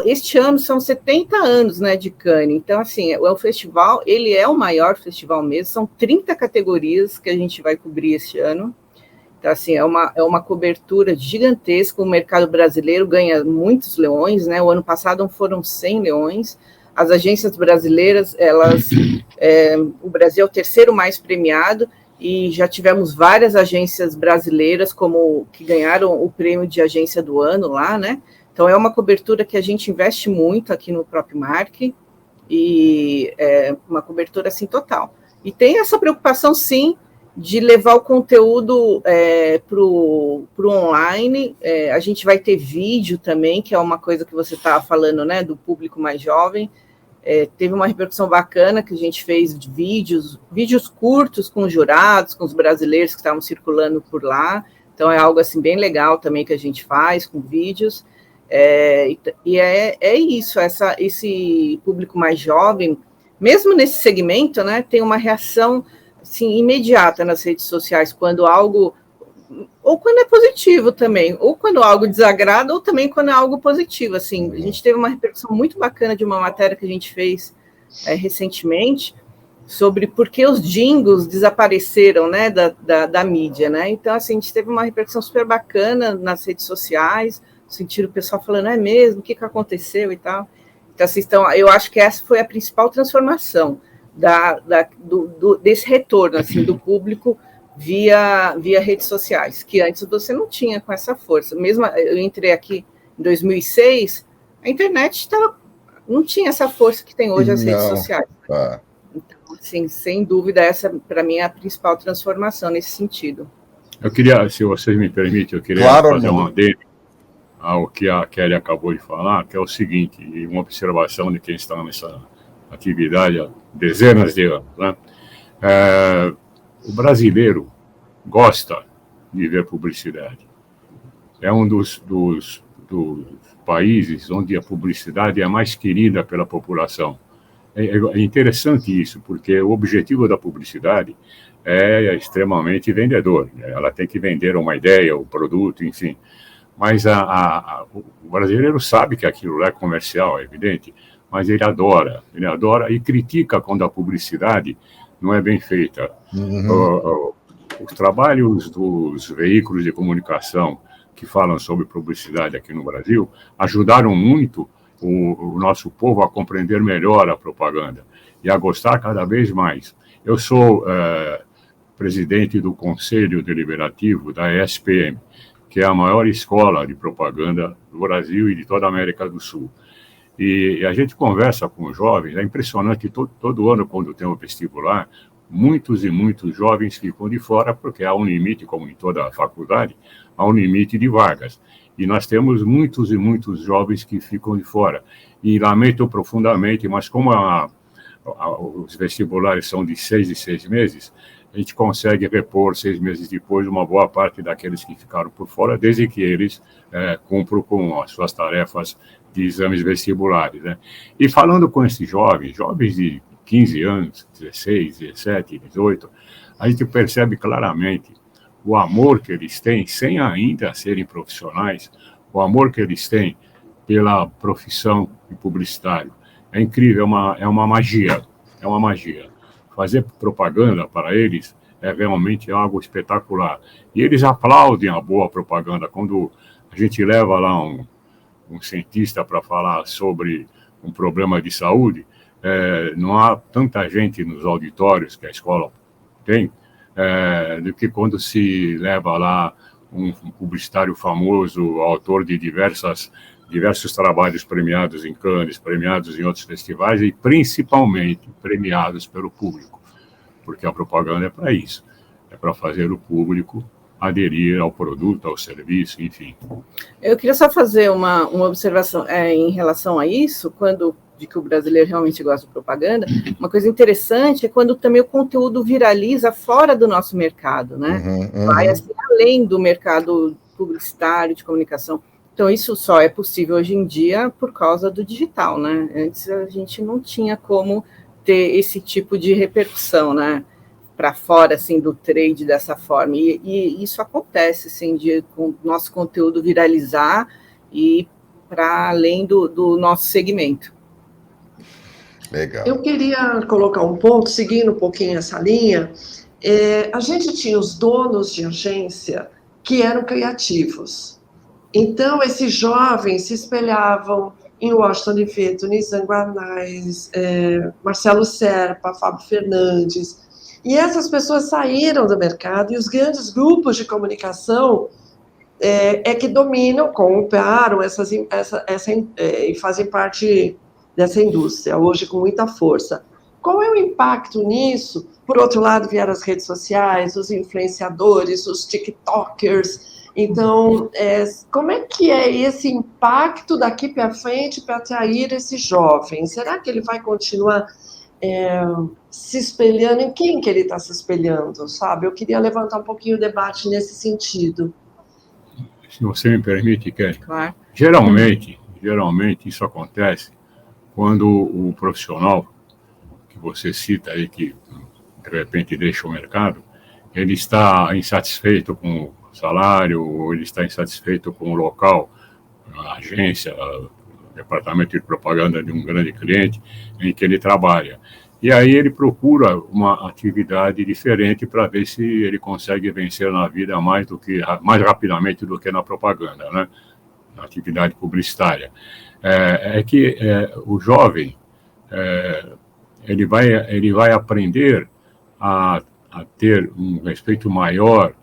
este ano são 70 anos, né, de Cannes. Então, assim, o festival, ele é o maior festival mesmo, são 30 categorias que a gente vai cobrir este ano. Então, assim, é uma cobertura gigantesca, o mercado brasileiro ganha muitos leões, né, o ano passado foram 100 leões, as agências brasileiras, o Brasil é o terceiro mais premiado, e já tivemos várias agências brasileiras que ganharam o prêmio de agência do ano lá, né? Então, é uma cobertura que a gente investe muito aqui no próprio Primark, e é uma cobertura, assim, total. E tem essa preocupação, sim, de levar o conteúdo para o online. A gente vai ter vídeo também, que é uma coisa que você estava falando, né, do público mais jovem. Teve uma repercussão bacana que a gente fez de vídeos curtos com os jurados, com os brasileiros que estavam circulando por lá. Então, é algo assim bem legal também que a gente faz com vídeos. E é isso, esse público mais jovem, mesmo nesse segmento, né, tem uma reação assim, imediata nas redes sociais, quando algo, ou quando é positivo também, ou quando algo desagrada, ou também quando é algo positivo. Assim, a gente teve uma repercussão muito bacana de uma matéria que a gente fez recentemente, sobre por que os jingles desapareceram, né, da mídia, né? Então, assim, a gente teve uma repercussão super bacana nas redes sociais, sentiram o pessoal falando, é mesmo, o que aconteceu e tal. Então, assim, eu acho que essa foi a principal transformação. desse retorno assim, do público via redes sociais, que antes você não tinha com essa força. Mesmo eu entrei aqui em 2006, a internet não tinha essa força que tem hoje as redes sociais. Então, assim, sem dúvida, essa, para mim, é a principal transformação nesse sentido. Eu queria, se vocês me permitem, fazer uma adendo ao que a Kelly acabou de falar, que é o seguinte, uma observação de quem está nessa atividade há dezenas de anos, né? O brasileiro gosta de ver publicidade. É um dos países onde a publicidade é mais querida pela população. É interessante isso, porque o objetivo da publicidade é extremamente vendedor. Ela tem que vender uma ideia, o produto, enfim. Mas o brasileiro sabe que aquilo é comercial, é evidente, mas ele adora e critica quando a publicidade não é bem feita. Os trabalhos dos veículos de comunicação que falam sobre publicidade aqui no Brasil ajudaram muito o nosso povo a compreender melhor a propaganda e a gostar cada vez mais. Eu sou presidente do Conselho Deliberativo da ESPM, que é a maior escola de propaganda do Brasil e de toda a América do Sul. E a gente conversa com os jovens, é impressionante, todo ano, quando tem o vestibular, muitos e muitos jovens ficam de fora, porque há um limite, como em toda a faculdade, há um limite de vagas. E nós temos muitos e muitos jovens que ficam de fora. E lamento profundamente, mas como os vestibulares são de 6 em 6 meses, a gente consegue repor 6 meses depois uma boa parte daqueles que ficaram por fora, desde que eles cumpram com as suas tarefas de exames vestibulares, né? E falando com esses jovens de 15 anos, 16, 17, 18, a gente percebe claramente o amor que eles têm, sem ainda serem profissionais, o amor que eles têm pela profissão de publicitário. É incrível, é uma magia. Fazer propaganda para eles é realmente algo espetacular. E eles aplaudem a boa propaganda. Quando a gente leva lá um cientista para falar sobre um problema de saúde, não há tanta gente nos auditórios que a escola tem, do que quando se leva lá um publicitário famoso, autor de diversos trabalhos premiados em Cannes, premiados em outros festivais e principalmente premiados pelo público, porque a propaganda é para isso, é para fazer o público aderir ao produto, ao serviço, enfim. Eu queria só fazer uma observação em relação a isso, de que o brasileiro realmente gosta de propaganda. Uma coisa interessante é quando também o conteúdo viraliza fora do nosso mercado, né? Vai assim, além do mercado publicitário, de comunicação. Então, isso só é possível hoje em dia por causa do digital, né? Antes a gente não tinha como ter esse tipo de repercussão, né? Para fora, assim, do trade dessa forma. E isso acontece, assim, com o nosso conteúdo viralizar e para além do nosso segmento. Legal. Eu queria colocar um ponto, seguindo um pouquinho essa linha. A gente tinha os donos de agência que eram criativos. Então, esses jovens se espelhavam em Washington Oliveto, Nizam Guanais, Marcelo Serpa, Fábio Fernandes. E essas pessoas saíram do mercado e os grandes grupos de comunicação que dominam, compraram e fazem parte dessa indústria, hoje com muita força. Qual é o impacto nisso? Por outro lado, vieram as redes sociais, os influenciadores, os tiktokers. Então, como é que é esse impacto daqui para frente para atrair esses jovens? Será que ele vai continuar se espelhando? Em quem que ele está se espelhando, sabe? Eu queria levantar um pouquinho o debate nesse sentido. Se você me permite, Kelly. Claro. Geralmente isso acontece quando o profissional que você cita aí, que de repente deixa o mercado, ele está insatisfeito com o salário, ou ele está insatisfeito com o local, a agência, o departamento de propaganda de um grande cliente em que ele trabalha. E aí ele procura uma atividade diferente para ver se ele consegue vencer na vida mais rapidamente do que na propaganda, né? Na atividade publicitária. O jovem, ele vai aprender a ter um respeito maior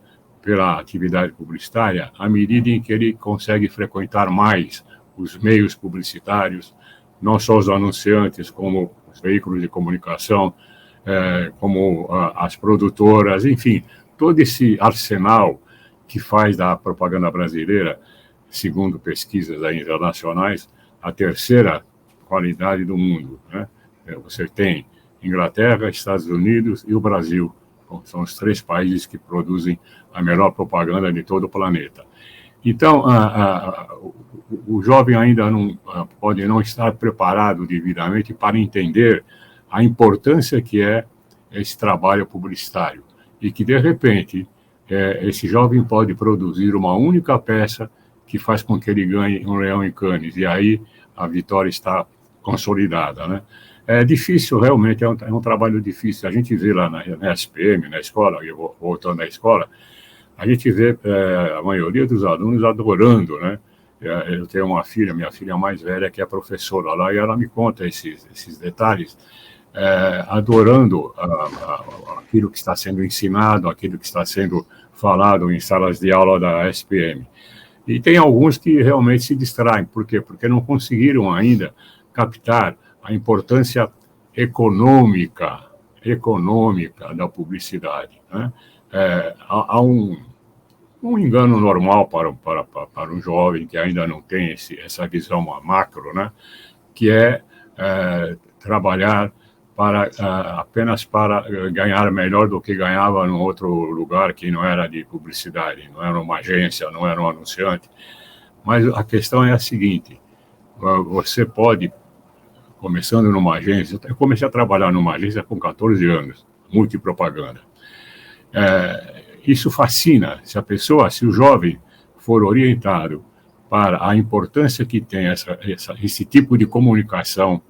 pela atividade publicitária à medida em que ele consegue frequentar mais os meios publicitários, não só os anunciantes, como os veículos de comunicação, como as produtoras, enfim, todo esse arsenal que faz da propaganda brasileira, segundo pesquisas aí internacionais, a terceira qualidade do mundo, né? Você tem Inglaterra, Estados Unidos e o Brasil. São os 3 países que produzem a melhor propaganda de todo o planeta. Então, o jovem ainda não pode não estar preparado devidamente para entender a importância que é esse trabalho publicitário. E que, de repente, esse jovem pode produzir uma única peça que faz com que ele ganhe um leão em Cannes. E aí a vitória está consolidada, né? É difícil, realmente, é um trabalho difícil. A gente vê lá na SPM, na escola, eu voltando à escola, a gente vê a maioria dos alunos adorando, né? Eu tenho uma filha, minha filha mais velha, que é professora lá, e ela me conta esses detalhes, adorando aquilo que está sendo ensinado, aquilo que está sendo falado em salas de aula da SPM. E tem alguns que realmente se distraem. Por quê? Porque não conseguiram ainda captar a importância econômica da publicidade, né? Há um engano normal para um jovem que ainda não tem essa visão macro, né? Que é trabalhar apenas para ganhar melhor do que ganhava em outro lugar que não era de publicidade, não era uma agência, não era um anunciante. Mas a questão é a seguinte: você pode, começando numa agência, eu comecei a trabalhar numa agência com 14 anos, multipropaganda. Isso fascina. Se o jovem for orientado para a importância que tem esse tipo de comunicação,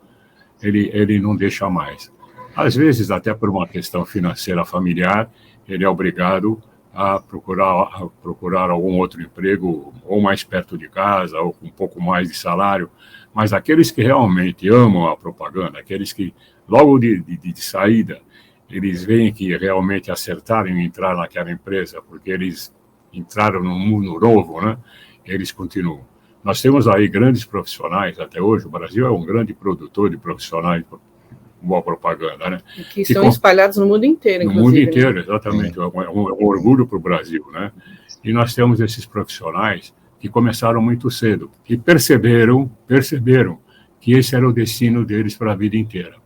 ele não deixa mais. Às vezes, até por uma questão financeira familiar, ele é obrigado a procurar algum outro emprego, ou mais perto de casa, ou com um pouco mais de salário. Mas aqueles que realmente amam a propaganda, aqueles que, logo de saída, eles veem que realmente acertaram em entrar naquela empresa, porque eles entraram num mundo novo, né? Eles continuam. Nós temos aí grandes profissionais, até hoje, o Brasil é um grande produtor de profissionais de boa propaganda, né? Que estão espalhados no mundo inteiro, inclusive. No mundo inteiro, exatamente. É um orgulho para o Brasil, né? E nós temos esses profissionais que começaram muito cedo e perceberam que esse era o destino deles para a vida inteira.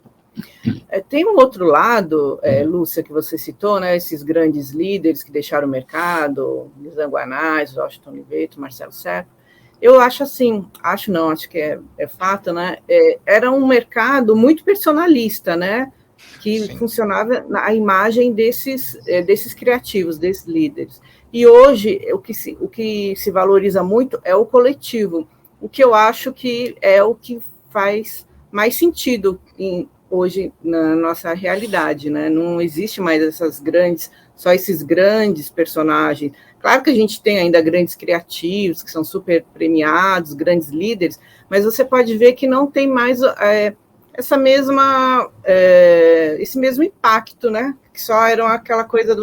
Tem um outro lado, Lúcia, que você citou, né? Esses grandes líderes que deixaram o mercado, Nizam Guanais, Washington Oliveto, Marcelo Serpa. Eu acho assim, acho que é fato, né? Era um mercado muito personalista, né? Que Sim. funcionava na imagem desses criativos, desses líderes. E hoje, o que se valoriza muito é o coletivo, o que eu acho que é o que faz mais sentido hoje na nossa realidade, né? Não existe mais só esses grandes personagens. Claro que a gente tem ainda grandes criativos, que são super premiados, grandes líderes, mas você pode ver que não tem mais esse mesmo impacto, né? Que só era aquela coisa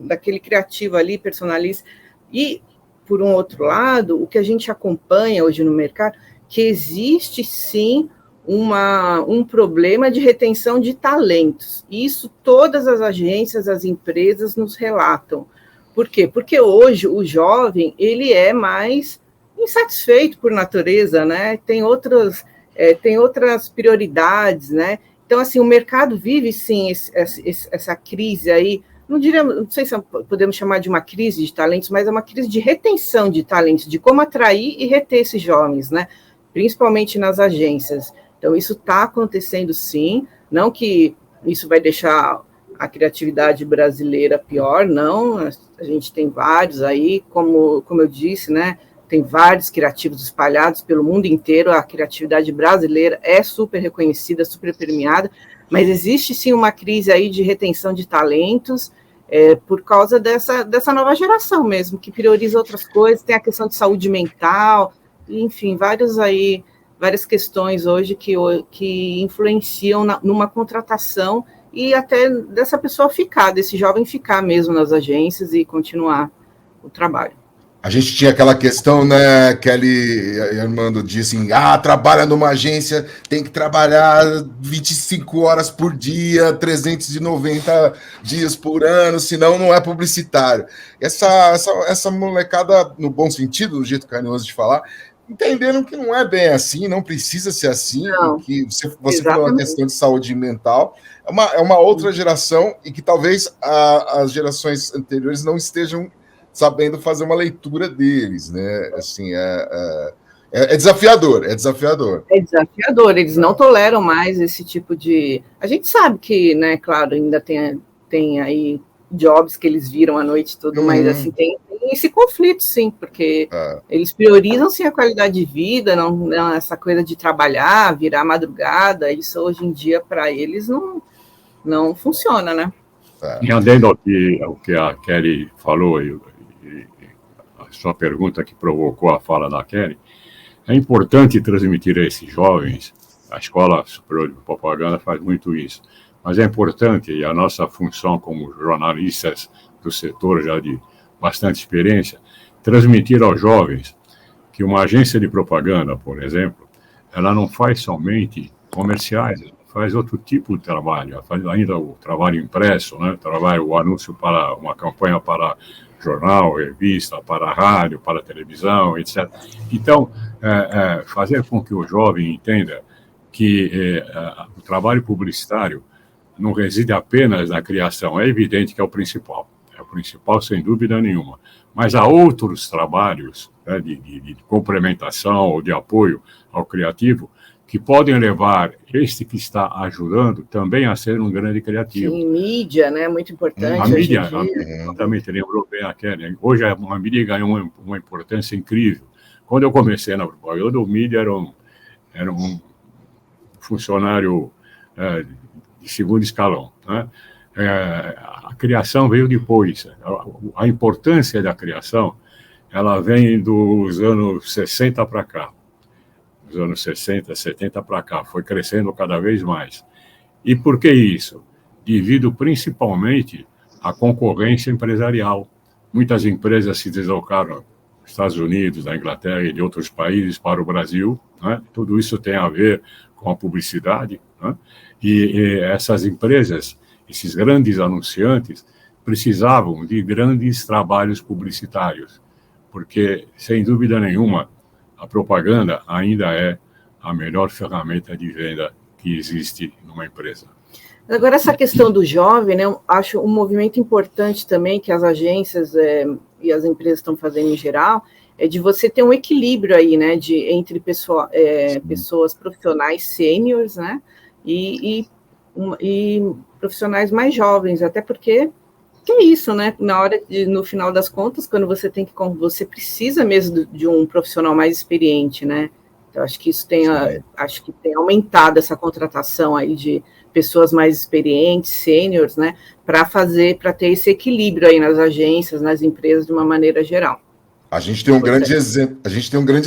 daquele criativo ali, personalista. E, por um outro lado, o que a gente acompanha hoje no mercado, que existe, sim, um problema de retenção de talentos. Isso todas as agências, as empresas nos relatam. Por quê? Porque hoje o jovem ele é mais insatisfeito por natureza, né? Tem outras prioridades, né? Então, assim, o mercado vive, sim, essa crise aí, não sei se podemos chamar de uma crise de talentos, mas é uma crise de retenção de talentos, de como atrair e reter esses jovens, né? Principalmente nas agências. Então, isso está acontecendo, sim, não que isso vai deixar a criatividade brasileira pior, não, a gente tem vários aí, como eu disse, né, tem vários criativos espalhados pelo mundo inteiro, a criatividade brasileira é super reconhecida, super premiada, mas existe, sim, uma crise aí de retenção de talentos, por causa dessa nova geração mesmo, que prioriza outras coisas, tem a questão de saúde mental, enfim, vários aí várias questões hoje que influenciam numa contratação e até dessa pessoa ficar, desse jovem ficar mesmo nas agências e continuar o trabalho. A gente tinha aquela questão, né, Kelly e Armando dizem, trabalha numa agência, tem que trabalhar 25 horas por dia, 390 dias por ano, senão não é publicitário. Essa molecada, no bom sentido, do jeito carinhoso de falar, entenderam que não é bem assim, não precisa ser assim, não, que você falou uma questão de saúde mental, é uma outra geração e que talvez as gerações anteriores não estejam sabendo fazer uma leitura deles, né? Assim, é desafiador, é desafiador. É desafiador, eles não toleram mais esse tipo de... A gente sabe que, né, claro, ainda tem aí jobs que eles viram à noite e tudo, mas assim, tem esse conflito, sim, porque eles priorizam, sim, a qualidade de vida, não essa coisa de trabalhar, virar madrugada, isso hoje em dia, para eles, não funciona, né? E adendo ao que a Kelly falou, e a sua pergunta que provocou a fala da Kelly, é importante transmitir a esses jovens, a Escola Superior de Propaganda faz muito isso, mas é importante, e a nossa função como jornalistas do setor já de bastante experiência, transmitir aos jovens que uma agência de propaganda, por exemplo, ela não faz somente comerciais, faz outro tipo de trabalho, faz ainda o trabalho impresso, né? O anúncio para uma campanha para jornal, revista, para rádio, para televisão, etc. Então, fazer com que o jovem entenda que o trabalho publicitário não reside apenas na criação, é evidente que é o principal sem dúvida nenhuma, mas há outros trabalhos, né, de complementação ou de apoio ao criativo que podem levar este que está ajudando também a ser um grande criativo. Sim, mídia, né? Muito importante. A mídia, exatamente, lembrou bem a Kelly. Hoje a mídia ganhou uma importância incrível. Quando eu comecei na propaganda, o mídia era um funcionário de segundo escalão, né? A criação veio depois. A importância da criação, ela vem dos anos 60 para cá. Dos anos 60, 70 para cá, foi crescendo cada vez mais. E por que isso? Devido principalmente à concorrência empresarial. Muitas empresas se deslocaram dos Estados Unidos, da Inglaterra e de outros países para o Brasil, né? Tudo isso tem a ver com a publicidade, né? E essas empresas, esses grandes anunciantes, precisavam de grandes trabalhos publicitários, porque, sem dúvida nenhuma, a propaganda ainda é a melhor ferramenta de venda que existe numa empresa. Agora, essa questão do jovem, né, eu acho um movimento importante também que as agências e as empresas estão fazendo em geral, é de você ter um equilíbrio aí, né, entre pessoas profissionais sêniores, né, e profissionais mais jovens, até porque que é isso, né? No final das contas, quando você precisa mesmo de um profissional mais experiente, né? Então, acho que isso tem aumentado essa contratação aí de pessoas mais experientes, sêniores, né? Para ter esse equilíbrio aí nas agências, nas empresas, de uma maneira geral. A gente tem um grande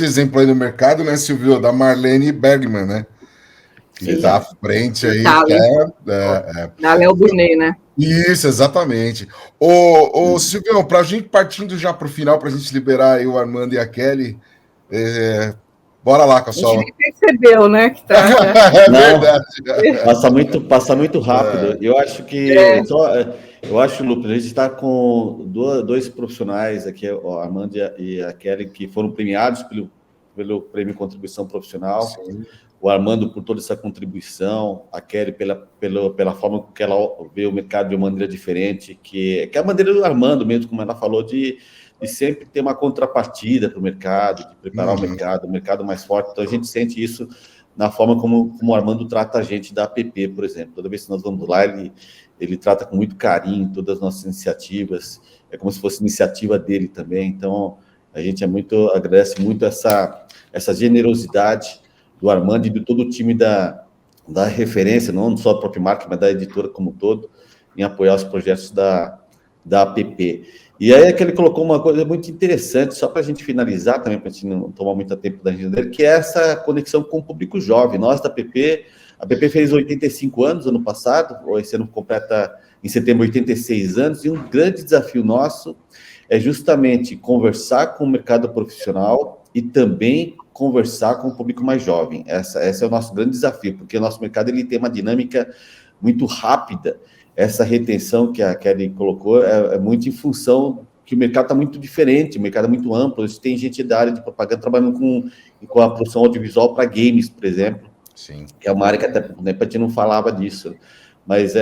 exemplo aí no mercado, né, Silvio, da Marlene Bergman, né? Que está à frente aí. Da Léo Burnet, né? Isso, exatamente. Silvio, para a gente partindo já para o final, para a gente liberar aí o Armando e a Kelly, bora lá com a sua... A gente nem percebeu, né? Que tá, é verdade. Passa muito rápido. Eu acho que... Eu acho, Lupe, a gente está com dois profissionais aqui, o Armando e a Kelly, que foram premiados pelo Prêmio Contribuição Profissional. Sim. O Armando por toda essa contribuição, a Kelly pela forma que ela vê o mercado de uma maneira diferente, que é a maneira do Armando mesmo, como ela falou, de sempre ter uma contrapartida para o mercado, de preparar o mercado mais forte. Então, a gente sente isso na forma como o Armando trata a gente da APP, por exemplo. Toda vez que nós vamos lá, ele trata com muito carinho todas as nossas iniciativas, é como se fosse iniciativa dele também. Então, a gente agradece muito essa generosidade do Armando e de todo o time da referência, não só da própria marca, mas da editora como um todo, em apoiar os projetos da APP. E aí é que ele colocou uma coisa muito interessante, só para a gente finalizar também, para a gente não tomar muito tempo da agenda dele, que é essa conexão com o público jovem. Nós da PP, a PP fez 85 anos ano passado, ou esse ano completa em setembro 86 anos, e um grande desafio nosso é justamente conversar com o mercado profissional e também conversar com o público mais jovem. Esse é o nosso grande desafio, porque o nosso mercado ele tem uma dinâmica muito rápida. Essa retenção que a Kelly colocou é muito em função que o mercado está muito diferente, o mercado é muito amplo. Tem gente da área de propaganda trabalhando com a produção audiovisual para games, por exemplo. Sim. Que é uma área que até a gente não falava disso. Mas,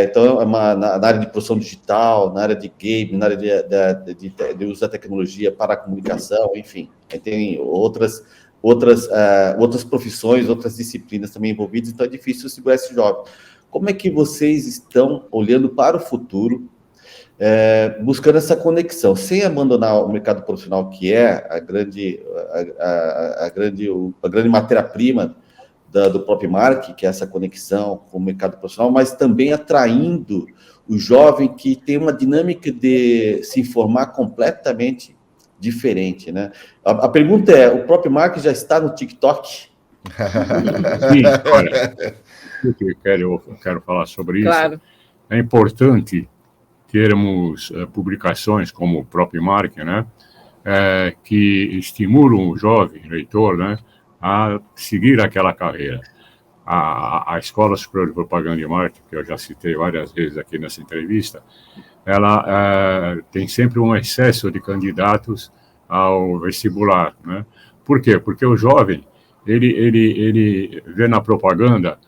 então, na área de produção digital, na área de game, na área de uso da tecnologia para a comunicação, enfim. Tem outras profissões, outras disciplinas também envolvidas, então é difícil segurar esse jovem. Como é que vocês estão olhando para o futuro, buscando essa conexão, sem abandonar o mercado profissional, que é a grande matéria-prima do próprio Mark, que é essa conexão com o mercado profissional, mas também atraindo o jovem que tem uma dinâmica de se informar completamente diferente, né? A pergunta é, o próprio Mark já está no TikTok? Sim, olha, eu quero falar sobre isso. Claro. É importante termos publicações como o próprio Mark, né, que estimulam o jovem leitor, né, a seguir aquela carreira. A Escola Superior de Propaganda e Marketing, que eu já citei várias vezes aqui nessa entrevista, ela tem sempre um excesso de candidatos ao vestibular, né? Por quê? Porque o jovem, ele vê na propaganda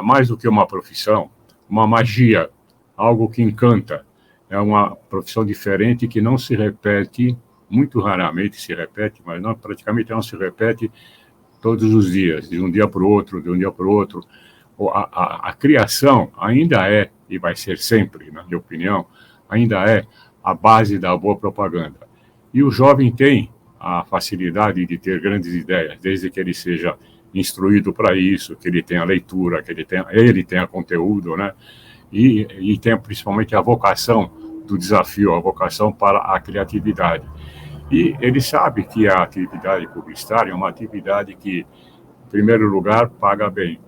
mais do que uma profissão, uma magia, algo que encanta. É uma profissão diferente que não se repete, muito raramente se repete, mas praticamente não se repete todos os dias, de um dia para o outro, de um dia para o outro. A criação ainda é, e vai ser sempre, na minha opinião, ainda é a base da boa propaganda. E o jovem tem a facilidade de ter grandes ideias, desde que ele seja instruído para isso, que ele tenha leitura, que ele tenha conteúdo, né? E tenha principalmente a vocação do desafio, a vocação para a criatividade. E ele sabe que a atividade publicitária é uma atividade que, em primeiro lugar, paga bem.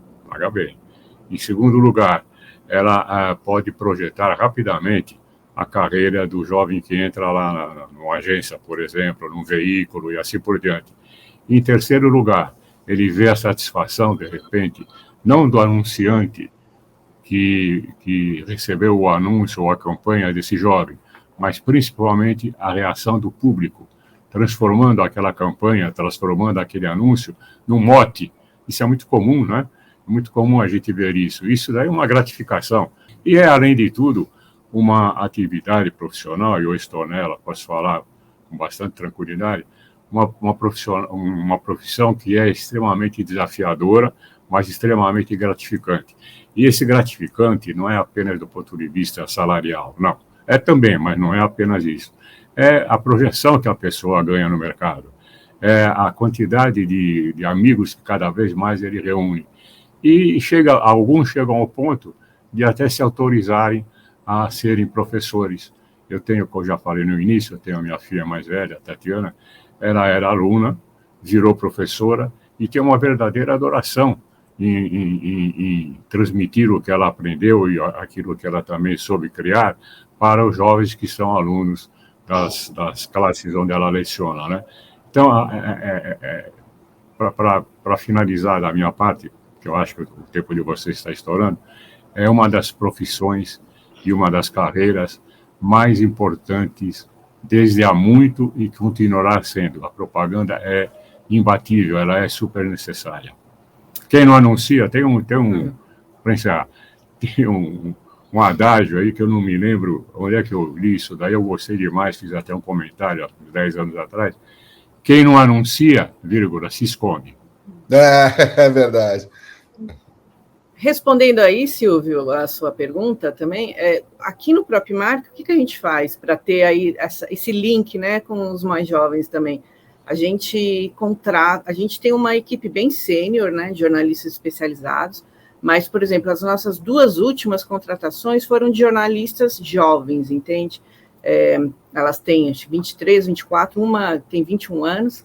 Em segundo lugar, ela pode projetar rapidamente a carreira do jovem que entra lá numa agência, por exemplo, num veículo e assim por diante. Em terceiro lugar, ele vê a satisfação, de repente, não do anunciante que recebeu o anúncio ou a campanha desse jovem, mas principalmente a reação do público, transformando aquela campanha, transformando aquele anúncio num mote. Isso é muito comum, né? É muito comum a gente ver isso. Isso daí é uma gratificação. E é, além de tudo, uma atividade profissional, e eu estou nela, posso falar com bastante tranquilidade, uma profissão que é extremamente desafiadora, mas extremamente gratificante. E esse gratificante não é apenas do ponto de vista salarial, não. É também, mas não é apenas isso. É a projeção que a pessoa ganha no mercado, é a quantidade de amigos que cada vez mais ele reúne. E alguns chegam ao ponto de até se autorizarem a serem professores. Como eu já falei no início, eu tenho a minha filha mais velha, Tatiana, ela era aluna, virou professora e tem uma verdadeira adoração em transmitir o que ela aprendeu e aquilo que ela também soube criar para os jovens que são alunos das classes onde ela leciona, né? Então, para finalizar da minha parte, que eu acho que o tempo de vocês está estourando, é uma das profissões e uma das carreiras mais importantes desde há muito e continuará sendo. A propaganda é imbatível, ela é super necessária. Quem não anuncia, tem um adágio aí que eu não me lembro onde é que eu li isso, daí eu gostei demais, fiz até um comentário há 10 anos atrás. Quem não anuncia, vírgula, se esconde. É verdade. Respondendo aí, Silvio, a sua pergunta também, aqui no próprio Mark, o que a gente faz para ter aí esse link, né, com os mais jovens também? A gente tem uma equipe bem sênior, né, de jornalistas especializados, mas, por exemplo, as nossas duas últimas contratações foram de jornalistas jovens, entende? elas têm, acho, 23, 24, uma tem 21 anos,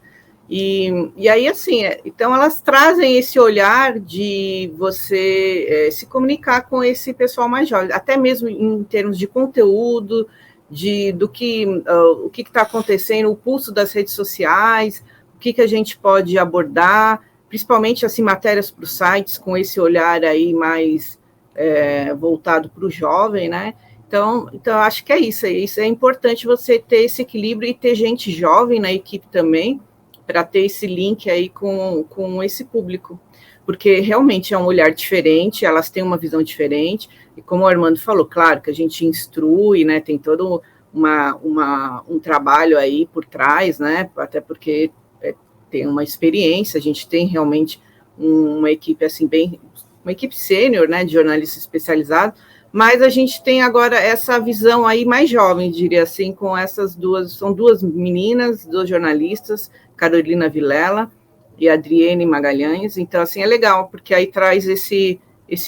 e aí, assim, então elas trazem esse olhar de você se comunicar com esse pessoal mais jovem, até mesmo em termos de conteúdo, o que está acontecendo, o pulso das redes sociais, o que a gente pode abordar, principalmente assim, matérias para os sites, com esse olhar aí mais voltado para o jovem, né? Então, acho que é isso. Isso é importante, você ter esse equilíbrio e ter gente jovem na equipe também, para ter esse link aí com esse público, porque realmente é um olhar diferente, elas têm uma visão diferente, e como o Armando falou, claro que a gente instrui, né, tem todo um trabalho aí por trás, né, até porque tem uma experiência, a gente tem realmente uma equipe assim, uma equipe sênior, né, de jornalistas especializados, mas a gente tem agora essa visão aí mais jovem, diria assim, com essas são duas meninas, duas jornalistas, Carolina Vilela e Adriene Magalhães, então, assim, é legal, porque aí traz esse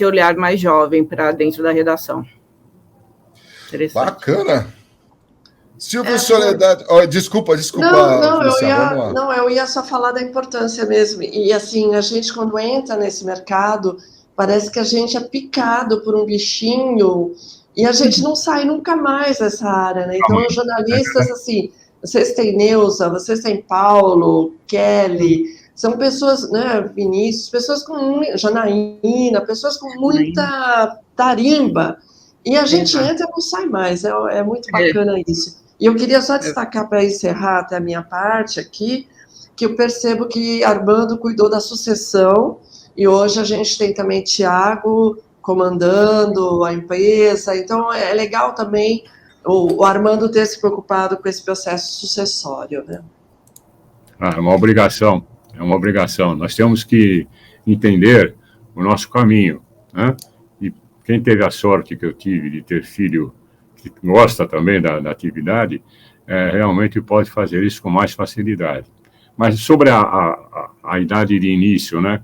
olhar mais jovem para dentro da redação. Bacana. Silvio Soledade... Desculpa. Eu ia só falar da importância mesmo, e assim, a gente quando entra nesse mercado, parece que a gente é picado por um bichinho, e a gente não sai nunca mais dessa área, né? Então, os jornalistas, assim... Vocês têm Neuza, vocês têm Paulo, Kelly, são pessoas, né, Vinícius, pessoas com Janaína, pessoas com muita tarimba, e a gente entra e não sai mais, é muito bacana isso. E eu queria só destacar, para encerrar até a minha parte aqui, que eu percebo que Armando cuidou da sucessão, e hoje a gente tem também Thiago comandando a empresa, então é legal também o Armando ter se preocupado com esse processo sucessório, né? É uma obrigação. Nós temos que entender o nosso caminho, né? E quem teve a sorte que eu tive de ter filho que gosta também da atividade, realmente pode fazer isso com mais facilidade. Mas sobre a idade de início, né?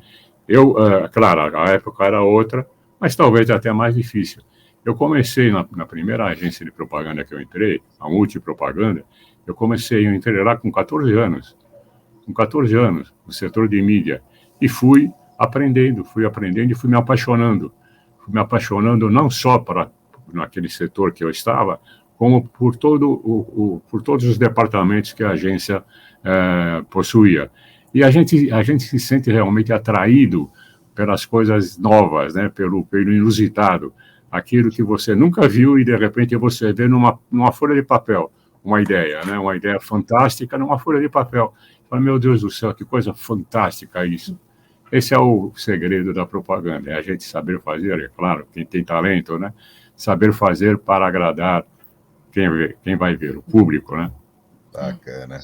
Claro, a época era outra, mas talvez até mais difícil. Eu comecei na primeira agência de propaganda que eu entrei, a Multipropaganda, eu entrei lá com 14 anos. Com 14 anos, no setor de mídia. E fui aprendendo e fui me apaixonando. Fui me apaixonando não só naquele setor que eu estava, como por todos os departamentos que a agência possuía. E a gente se sente realmente atraído pelas coisas novas, né? pelo inusitado. Aquilo que você nunca viu e, de repente, você vê numa folha de papel uma ideia, né? Uma ideia fantástica numa folha de papel. Fala, meu Deus do céu, que coisa fantástica isso. Esse é o segredo da propaganda, é a gente saber fazer, é claro, quem tem talento, né? Saber fazer para agradar quem vai ver, o público, né? Bacana.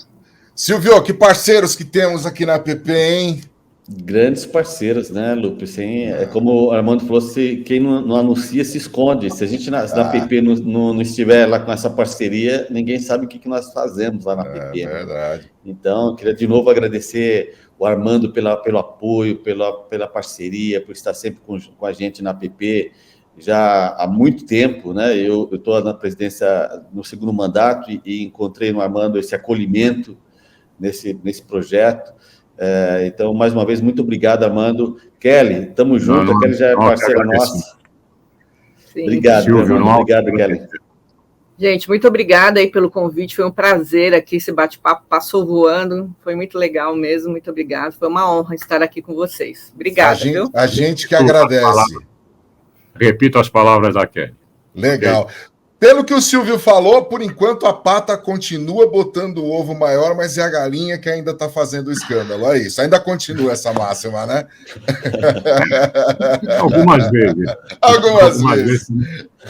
Silvio, que parceiros que temos aqui na app, hein? Grandes parceiros, né, Lupe? É como o Armando falou, quem não anuncia se esconde. Se a gente na app não estiver lá com essa parceria, ninguém sabe o que nós fazemos lá na app. É verdade. Né? Então, eu queria de novo agradecer o Armando pelo apoio, pela parceria, por estar sempre com a gente na app já há muito tempo, né? Eu estou na presidência no segundo mandato e encontrei no Armando esse acolhimento nesse projeto. Então, mais uma vez, muito obrigado, Armando. Kelly, estamos juntos. A Kelly já é parceira nossa. Sim. Obrigado, Silvio, obrigado, Kelly. Gente, muito obrigada aí pelo convite. Foi um prazer aqui, esse bate-papo passou voando. Foi muito legal mesmo, muito obrigado. Foi uma honra estar aqui com vocês. Obrigada, viu? A gente que agradece. Repito as palavras da Kelly. Legal. Okay. Pelo que o Silvio falou, por enquanto a pata continua botando o ovo maior, mas é a galinha que ainda está fazendo o escândalo. É isso, ainda continua essa máxima, né? Algumas vezes. Algumas vezes.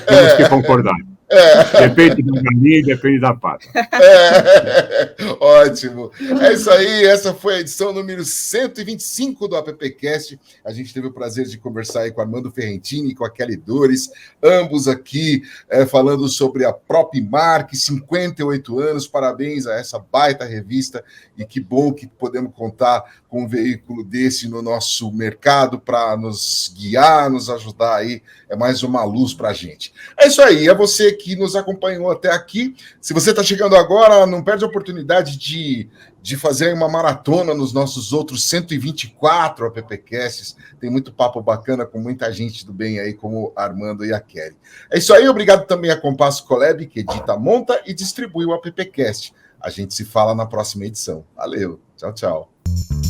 Temos que concordar. Depende da galinha e depende da pata. Ótimo. É isso aí. Essa foi a edição número 125 do AppCast. A gente teve o prazer de conversar aí com Armando Ferrentini e com a Kelly Dores, ambos aqui falando sobre a PropMark, 58 anos. Parabéns a essa baita revista e que bom que podemos contar com um veículo desse no nosso mercado para nos guiar, nos ajudar aí. É mais uma luz para a gente. É isso aí. É você que nos acompanhou até aqui. Se você está chegando agora, não perde a oportunidade de fazer uma maratona nos nossos outros 124 appcasts. Tem muito papo bacana com muita gente do bem aí, como Armando e a Kelly. É isso aí, obrigado também a Compasso Colab, que edita, monta e distribui o appcast. A gente se fala na próxima edição. Valeu, tchau, tchau.